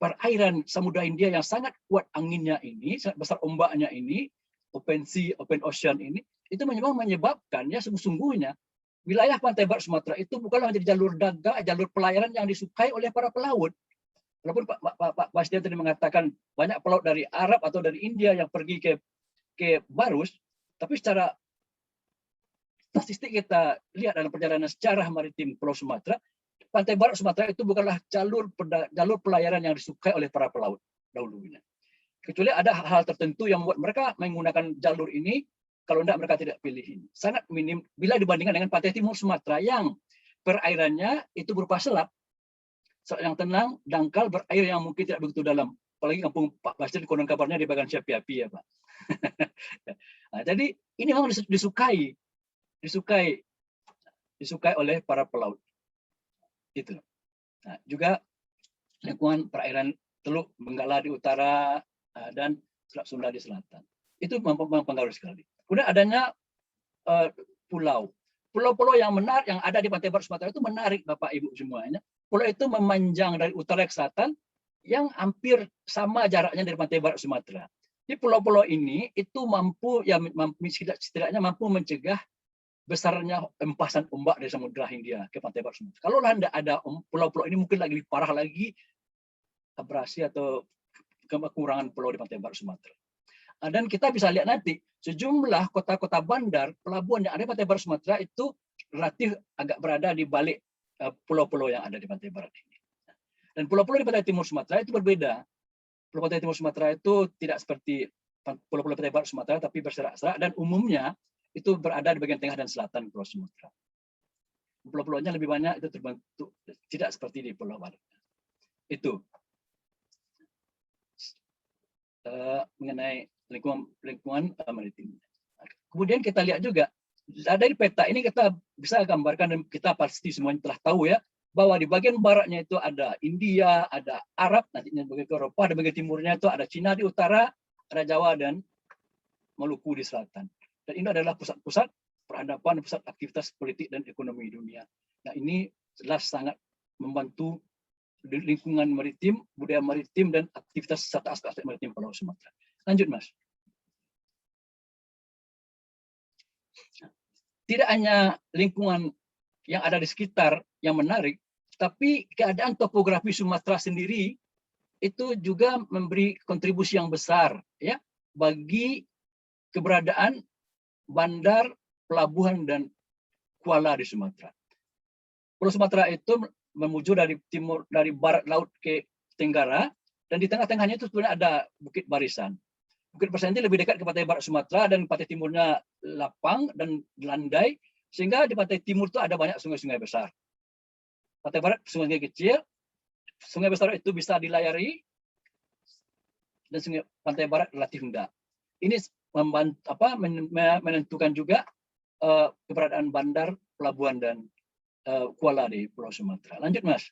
perairan Samudra Hindia yang sangat kuat anginnya ini, sangat besar ombaknya ini, open sea, open ocean ini, itu menyebabkan ya sungguh-sungguhnya wilayah pantai barat Sumatera itu bukanlah menjadi jalur dagang, jalur pelayaran yang disukai oleh para pelaut. Walaupun Pak Bastian tadi mengatakan banyak pelaut dari Arab atau dari India yang pergi ke Barus, tapi secara statistik kita lihat dalam perjalanan sejarah maritim Pulau Sumatera, pantai barat Sumatera itu bukanlah jalur pelayaran yang disukai oleh para pelaut dahulunya. Kecuali ada hal tertentu yang membuat mereka menggunakan jalur ini, kalau tidak mereka tidak pilih ini. Sangat minim bila dibandingkan dengan pantai timur Sumatera yang perairannya itu berupa selat yang tenang, dangkal, berair yang mungkin tidak begitu dalam. apalagi kampung Pak Bastian konon kabarnya di bagian api-api ya Pak. Nah, jadi ini memang disukai oleh para pelaut. Itu. Nah, juga lingkungan perairan Teluk Benggala di utara dan Selat Sunda di selatan. Itu mempengaruhi sekali. Kemudian adanya pulau-pulau yang menarik yang ada di pantai barat Sumatera itu menarik Bapak Ibu semuanya. Pulau itu memanjang dari utara ke selatan yang hampir sama jaraknya dari pantai barat Sumatera. Di pulau-pulau ini itu mampu setidaknya mampu mencegah besarnya empasan ombak dari Samudra Hindia ke pantai barat Sumatera. Kalau tidak ada pulau-pulau ini mungkin lebih parah lagi abrasi atau kekurangan pulau di pantai barat Sumatera. Dan kita bisa lihat nanti sejumlah kota-kota bandar pelabuhan yang ada di pantai barat Sumatera itu relatif agak berada di balik pulau-pulau yang ada di pantai barat ini. Dan pulau-pulau di pantai timur Sumatera itu berbeda. Pulau pantai timur Sumatera itu tidak seperti pulau-pulau pantai barat Sumatera tapi berserak-serak dan umumnya itu berada di bagian tengah dan selatan Pulau Sumatera. Pulau-pulaunya lebih banyak itu terbentuk tidak seperti di Pulau Barat. Itu mengenai lingkungan maritim. Kemudian kita lihat juga dari peta ini kita bisa gambarkan dan kita pasti semuanya telah tahu ya bahwa di bagian baratnya itu ada India, ada Arab, nantinya bagian ke Eropa, dan bagian timurnya itu ada Cina di utara, ada Jawa dan Maluku di selatan. Dan ini adalah pusat-pusat peradaban, pusat aktivitas politik dan ekonomi dunia. Nah ini jelas sangat membantu lingkungan maritim, budaya maritim, dan aktivitas serta aspek maritim Pulau Sumatera. Lanjut, Mas. Tidak hanya lingkungan yang ada di sekitar yang menarik, tapi keadaan topografi Sumatera sendiri itu juga memberi kontribusi yang besar ya bagi keberadaan bandar, pelabuhan, dan kuala di Sumatera. Pulau Sumatera itu menuju dari barat laut ke tenggara, dan di tengah-tengahnya itu sebenarnya ada Bukit Barisan. Bukit Barisan itu lebih dekat ke pantai barat Sumatera dan pantai timurnya lapang dan landai, sehingga di pantai timur itu ada banyak sungai-sungai besar. Pantai barat sungai kecil, sungai besar itu bisa dilayari, dan sungai pantai barat relatif rendah. Ini menentukan juga keberadaan bandar, pelabuhan, dan kuala di Pulau Sumatera. Lanjut, Mas.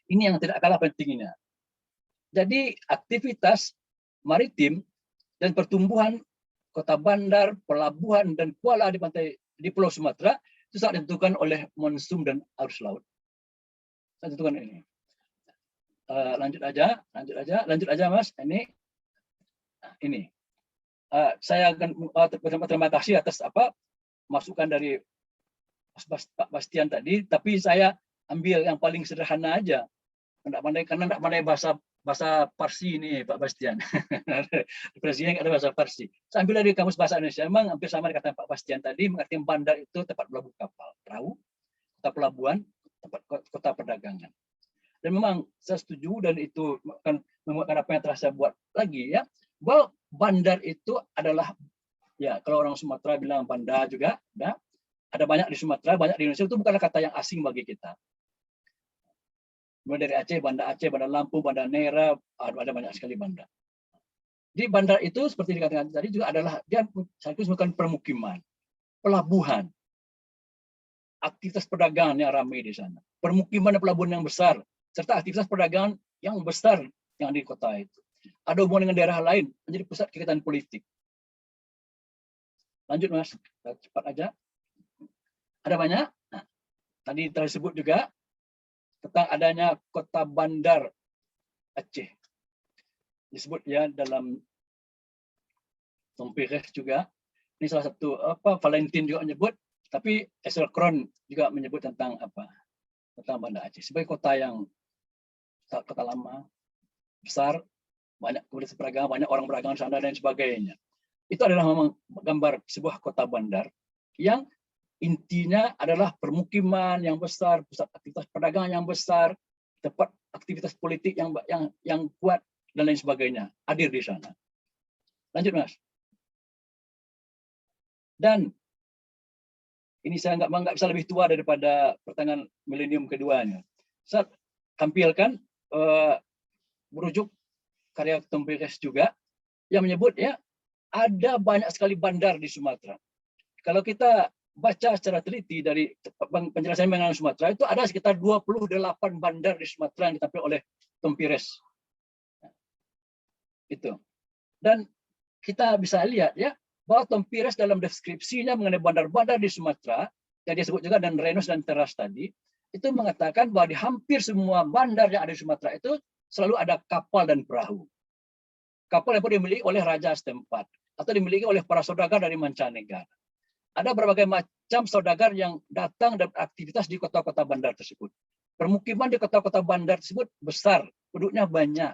Ini yang tidak kalah pentingnya. Jadi aktivitas maritim dan pertumbuhan kota bandar, pelabuhan, dan kuala di Pulau Sumatera itu sangat ditentukan oleh monsun dan arus laut. Saya tentukan ini. Lanjut aja, Mas. Ini. Saya akan berterima kasih atas masukan dari Pak Bastian tadi, tapi saya ambil yang paling sederhana aja. Karena tidak pandai bahasa Parsi ini Pak Bastian. Presiden ada bahasa Parsi. Saya ambil dari kamus bahasa Indonesia. Memang hampir sama dengan kata Pak Bastian tadi, mengerti bandar itu tempat berlabuh kapal, perahu, kota pelabuhan, tempat kota perdagangan. Dan memang saya setuju dan itu akan memuatkan apa yang telah saya buat lagi ya. Bahwa bandar itu adalah ya kalau orang Sumatera bilang bandar juga, ada banyak di Sumatera, banyak di Indonesia, itu bukanlah kata yang asing bagi kita. Mulai dari Aceh, Bandar Lampung, Bandar Nera, ada banyak sekali bandar. Di bandar itu seperti dikatakan tadi juga adalah dia sekaligus bukan permukiman, pelabuhan, aktivitas perdagangan yang ramai di sana, permukiman dan pelabuhan yang besar, serta aktivitas perdagangan yang besar yang di kota itu. Ada hubungan dengan daerah lain, menjadi pusat kegiatan politik. Lanjut, Mas, cepat aja. Ada banyak. Nah, tadi tersebut juga tentang adanya kota bandar Aceh. Disebut ya dalam Tompires juga. Ini salah satu Valentin juga menyebut, tapi Esel Kron juga menyebut tentang tentang bandar Aceh sebagai kota yang kota lama, besar, banyak komunitas perdagangan, banyak orang berdagang di sana dan sebagainya. Itu adalah memang gambar sebuah kota bandar yang intinya adalah permukiman yang besar, pusat aktivitas perdagangan yang besar, tempat aktivitas politik yang kuat dan lain sebagainya hadir di sana. Lanjut, Mas. Dan ini saya nggak bisa lebih tua daripada pertengahan milenium keduanya. Saya tampilkan merujuk karya Tom Pires juga yang menyebut ya ada banyak sekali bandar di Sumatera. Kalau kita baca secara teliti dari penjelasan mengenai Sumatera, itu ada sekitar 28 bandar di Sumatera yang ditampilkan oleh Tom Pires. Itu. Dan kita bisa lihat ya bahwa Tom Pires dalam deskripsinya mengenai bandar-bandar di Sumatera yang disebut juga dan Renos dan Teras tadi, itu mengatakan bahwa di hampir semua bandar yang ada di Sumatera itu selalu ada kapal dan perahu. Kapal yang dimiliki oleh raja setempat atau dimiliki oleh para saudagar dari mancanegara. Ada berbagai macam saudagar yang datang dan aktivitas di kota-kota bandar tersebut. Permukiman di kota-kota bandar tersebut besar, penduduknya banyak,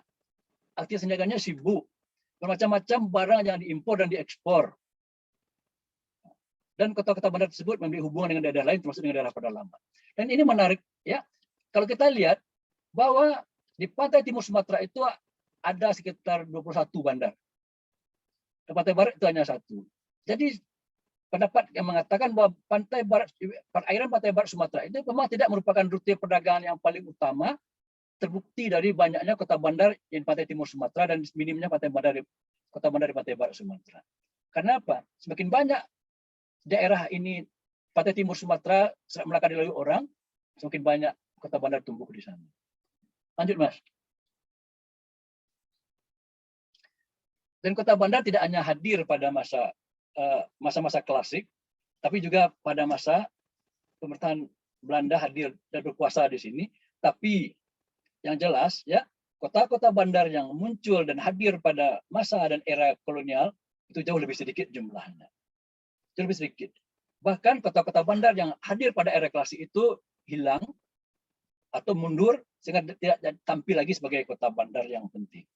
aktivitas niaganya sibuk, bermacam-macam barang yang diimpor dan diekspor. Dan kota-kota bandar tersebut memiliki hubungan dengan daerah lain, termasuk dengan daerah pedalaman. Dan ini menarik, ya. Kalau kita lihat bahwa di pantai timur Sumatera itu ada sekitar 21 bandar. Di pantai barat itu hanya 1. Jadi pendapat yang mengatakan bahwa pantai barat, perairan pantai barat Sumatera itu memang tidak merupakan rute perdagangan yang paling utama, terbukti dari banyaknya kota bandar di pantai timur Sumatera dan minimnya kota bandar di pantai barat Sumatera. Karena apa? Semakin banyak daerah ini pantai timur Sumatera Selat Melaka dilalui orang, semakin banyak kota bandar tumbuh di sana. Lanjut, Mas. Dan kota bandar tidak hanya hadir pada masa-masa klasik, tapi juga pada masa pemerintahan Belanda hadir dan berkuasa di sini. Tapi yang jelas, ya, kota-kota bandar yang muncul dan hadir pada masa dan era kolonial itu jauh lebih sedikit jumlahnya. Jauh lebih sedikit. Bahkan kota-kota bandar yang hadir pada era klasik itu hilang atau mundur sehingga tidak tampil lagi sebagai kota bandar yang penting.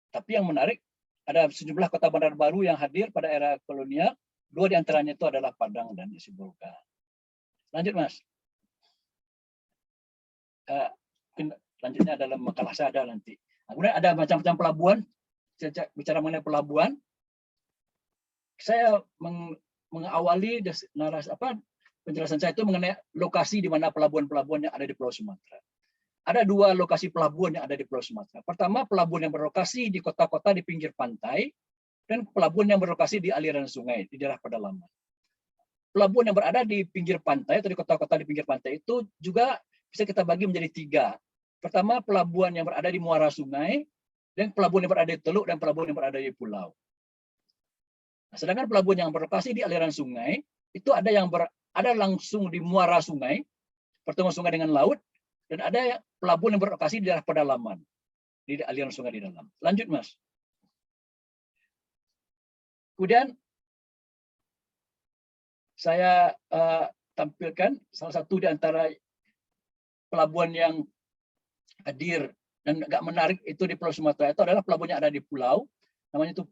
Tapi yang menarik, ada sejumlah kota bandar baru yang hadir pada era kolonial. 2 di antaranya itu adalah Padang dan Sibolga. Lanjut, Mas. Lanjutnya dalam makalah saya ada nanti. Kemudian ada macam-macam pelabuhan. Sejak bicara mengenai pelabuhan, saya mengawali penjelasan saya itu mengenai lokasi di mana pelabuhan-pelabuhan yang ada di Pulau Sumatera. Ada 2 lokasi pelabuhan yang ada di Pulau Sumatera. Pertama, pelabuhan yang berlokasi di kota-kota di pinggir pantai, dan pelabuhan yang berlokasi di aliran sungai, di daerah pedalaman. Pelabuhan yang berada di pinggir pantai, atau di kota-kota di pinggir pantai itu juga bisa kita bagi menjadi 3. Pertama, pelabuhan yang berada di muara sungai, dan pelabuhan yang berada di teluk, dan pelabuhan yang berada di pulau. Nah, sedangkan pelabuhan yang berlokasi di aliran sungai, itu ada yang berada langsung di muara sungai, pertemuan sungai dengan laut, dan ada pelabuhan yang berlokasi di daerah pedalaman, di aliran sungai di dalam. Lanjut, Mas. Kemudian saya tampilkan salah satu di antara pelabuhan yang hadir dan agak menarik itu di Pulau Sumatera itu adalah pelabuhan yang ada di pulau, namanya itu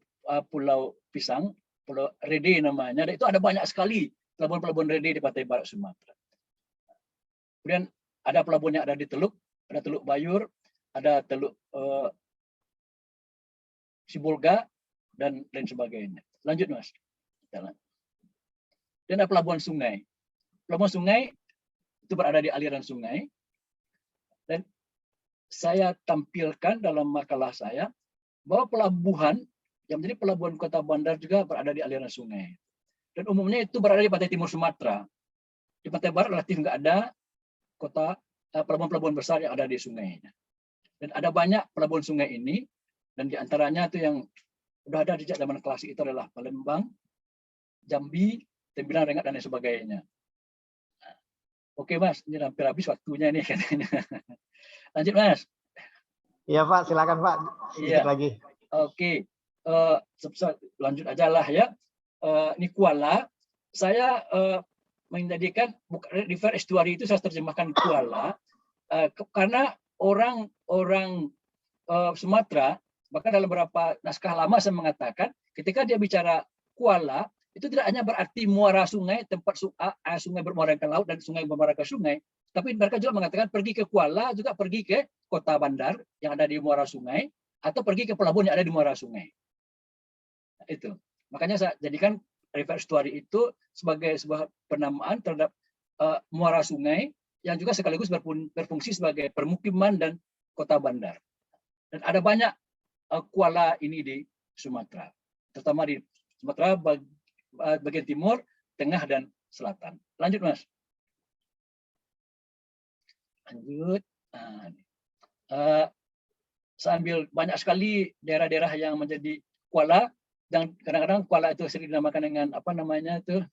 Pulau Pisang, Pulau Rede namanya. Dan itu ada banyak sekali pelabuhan-pelabuhan Rede di pantai barat Sumatera. Kemudian ada pelabuhan yang ada di Teluk, ada Teluk Bayur, ada Teluk Sibolga, dan lain sebagainya. Lanjut, Mas. Dan ada pelabuhan sungai. Pelabuhan sungai itu berada di aliran sungai. Dan saya tampilkan dalam makalah saya bahwa pelabuhan yang menjadi pelabuhan kota bandar juga berada di aliran sungai. Dan umumnya itu berada di pantai timur Sumatera. Di pantai barat relatif nggak ada pelabuhan-pelabuhan besar yang ada di sungainya. Dan ada banyak pelabuhan sungai ini, dan diantaranya itu yang sudah ada sejak zaman klasik itu adalah Palembang, Jambi, Tembilang, Rengat, dan lain sebagainya. Oke, Mas, ini hampir habis waktunya ini katanya. Lanjut, Mas. Iya, Pak, silakan, Pak. Sedikit lagi. Oke, lanjut aja lah ya. Ini Kuala, saya menjadikan River Estuary itu saya terjemahkan Kuala karena orang Sumatera, bahkan dalam beberapa naskah lama saya mengatakan ketika dia bicara Kuala itu tidak hanya berarti muara sungai, tempat sungai bermuara ke laut dan sungai bermuara ke sungai, tapi mereka juga mengatakan pergi ke Kuala juga pergi ke kota bandar yang ada di muara sungai atau pergi ke pelabuhan yang ada di muara sungai. Itu makanya saya jadikan River Estuary itu sebagai sebuah penamaan terhadap muara sungai yang juga sekaligus berfungsi sebagai permukiman dan kota bandar. Dan ada banyak kuala ini di Sumatera, terutama di Sumatera bagian timur, tengah, dan selatan. Lanjut, Mas. Lanjut. Saya ambil banyak sekali daerah-daerah yang menjadi kuala, dan kadang-kadang kuala itu sering dinamakan dengan apa namanya itu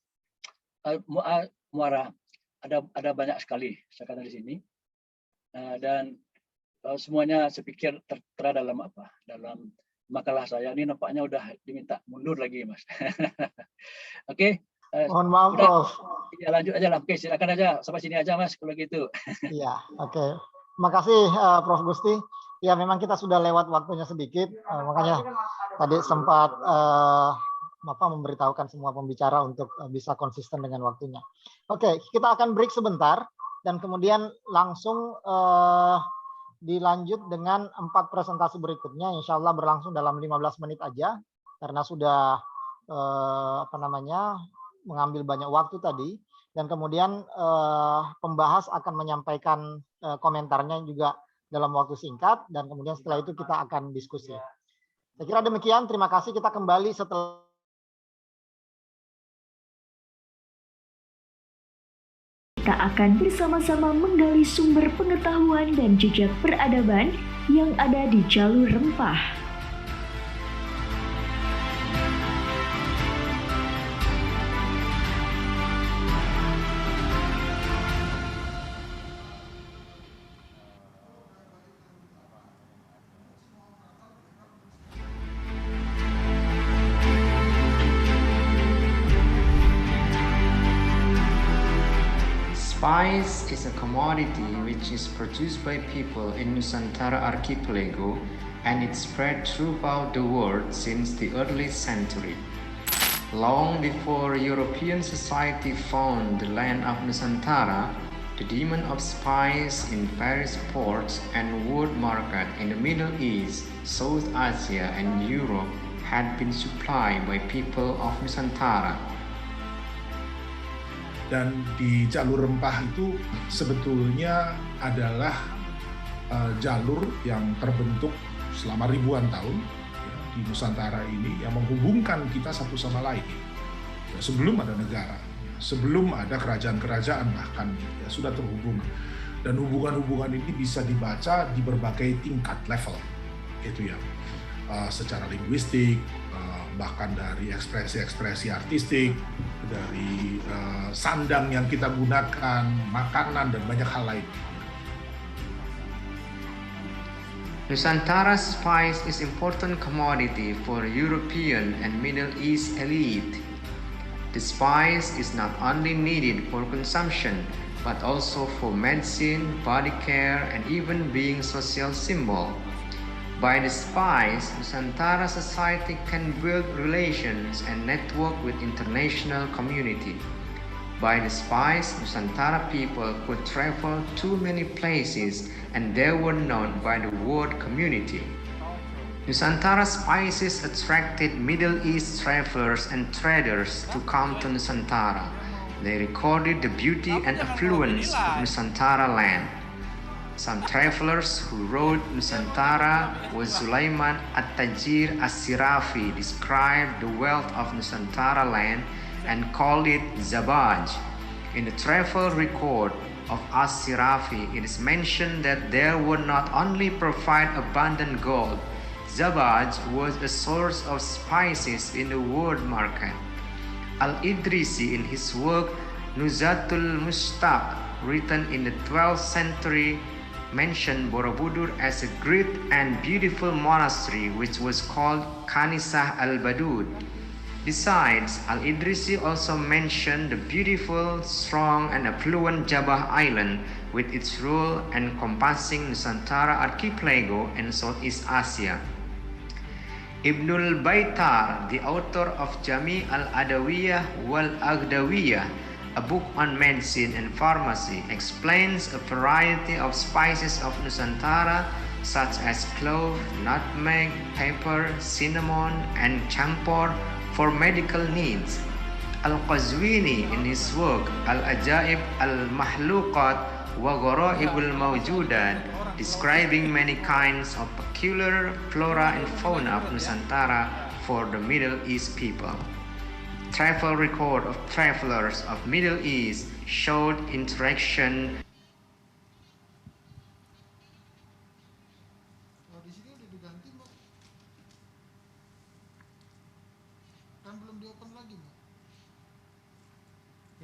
muara. Ada banyak sekali saya katakan di sini, dan semuanya saya pikir tertera dalam dalam makalah saya. Ini nampaknya udah diminta mundur lagi, Mas. Oke. Mohon maaf, Prof. Ya, lanjut aja lah. Oke, silakan aja sampai sini aja, Mas, kalau gitu. Iya, oke. Makasih Prof. Gusti. Ya, memang kita sudah lewat waktunya sedikit, makanya tadi sempat memberitahukan semua pembicara untuk bisa konsisten dengan waktunya. Oke, kita akan break sebentar dan kemudian langsung dilanjut dengan 4 presentasi berikutnya. Insya Allah berlangsung dalam 15 menit aja karena sudah mengambil banyak waktu tadi, dan kemudian pembahas akan menyampaikan komentarnya juga dalam waktu singkat, dan kemudian setelah itu kita akan diskusi. Saya kira demikian, terima kasih. Kita kembali setelah kita akan bersama-sama menggali sumber pengetahuan dan jejak peradaban yang ada di jalur rempah. Spice is a commodity which is produced by people in Nusantara archipelago, and it spread throughout the world since the early century. Long before European society found the land of Nusantara, the demand of spice in Paris ports and wood market in the Middle East, South Asia, and Europe had been supplied by people of Nusantara. Dan di jalur rempah itu sebetulnya adalah jalur yang terbentuk selama ribuan tahun ya, di Nusantara ini yang menghubungkan kita satu sama lain. Ya, sebelum ada negara, ya, sebelum ada kerajaan-kerajaan bahkan ya, sudah terhubung. Dan hubungan-hubungan ini bisa dibaca di berbagai tingkat level, gitu ya, secara linguistik, bahkan dari ekspresi-ekspresi artistik, dari sandang yang kita gunakan, makanan, dan banyak hal lain. Nusantara spice is important commodity for European and Middle East elite. The spice is not only needed for consumption, but also for medicine, body care, and even being social symbol. By the spice, Nusantara society can build relations and network with international community. By the spice, Nusantara people could travel to many places and they were known by the world community. Nusantara spices attracted Middle East travelers and traders to come to Nusantara. They recorded the beauty and affluence of Nusantara land. Some travelers who wrote Nusantara was Sulaiman At-Tajir As-Sirafi described the wealth of Nusantara land and called it Zabaj. In the travel record of As-Sirafi, it is mentioned that there would not only provide abundant gold, Zabaj was a source of spices in the world market. Al-Idrisi in his work Nuzatul Mustaq, written in the 12th century, mentioned Borobudur as a great and beautiful monastery which was called Kanisah al-Badud. Besides, Al-Idrisi also mentioned the beautiful, strong, and affluent Jabah Island with its rule encompassing Nusantara archipelago and Southeast Asia. Ibnul Baitar, the author of Jami al-Adawiyah wal-Aghdawiyah, a book on medicine and pharmacy, explains a variety of spices of Nusantara such as clove, nutmeg, pepper, cinnamon, and champor for medical needs. Al-Qazwini in his work Al-Ajaib al-Mahluqat wa Gharaibul Mawjudat describing many kinds of peculiar flora and fauna of Nusantara for the Middle East people. Travel record of travelers of Middle East showed interaction. Di sini udah diganti, Mbak. Kan belum di open lagi, Mbak.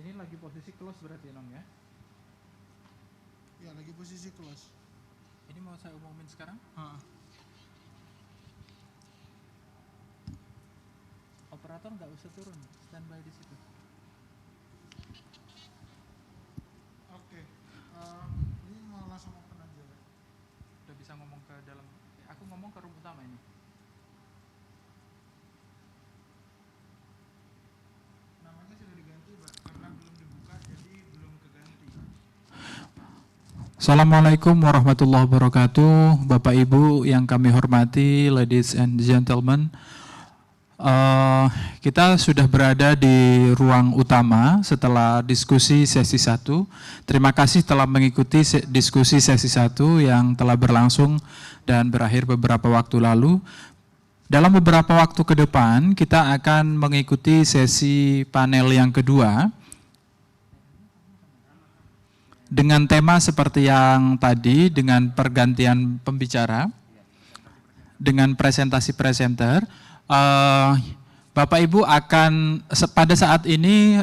Ini lagi posisi close berarti, Nong, ya? Ya, lagi posisi close. Ini mau saya umumin sekarang? Operator nggak usah turun, standby di situ. Oke. Ini mau langsung open aja, ya? Udah bisa ngomong ke dalam. Aku ngomong ke room utama ini. Namanya sudah diganti, Pak. Karena belum dibuka, jadi belum keganti. Assalamualaikum warahmatullahi wabarakatuh, Bapak Ibu yang kami hormati, ladies and gentlemen. Kita sudah berada di ruang utama setelah diskusi sesi 1. Terima kasih telah mengikuti diskusi sesi 1 yang telah berlangsung dan berakhir beberapa waktu lalu. Dalam beberapa waktu ke depan, kita akan mengikuti sesi panel yang kedua dengan tema seperti yang tadi, dengan pergantian pembicara, dengan presentasi presenter. Bapak Ibu akan, pada saat ini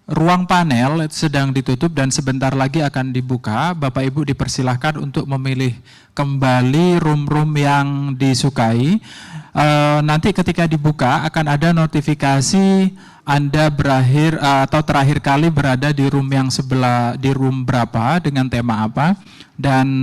ruang panel sedang ditutup dan sebentar lagi akan dibuka. Bapak Ibu dipersilahkan untuk memilih kembali room-room yang disukai. Nanti ketika dibuka akan ada notifikasi Anda berakhir atau terakhir kali berada di room yang sebelah, di room berapa, dengan tema apa, dan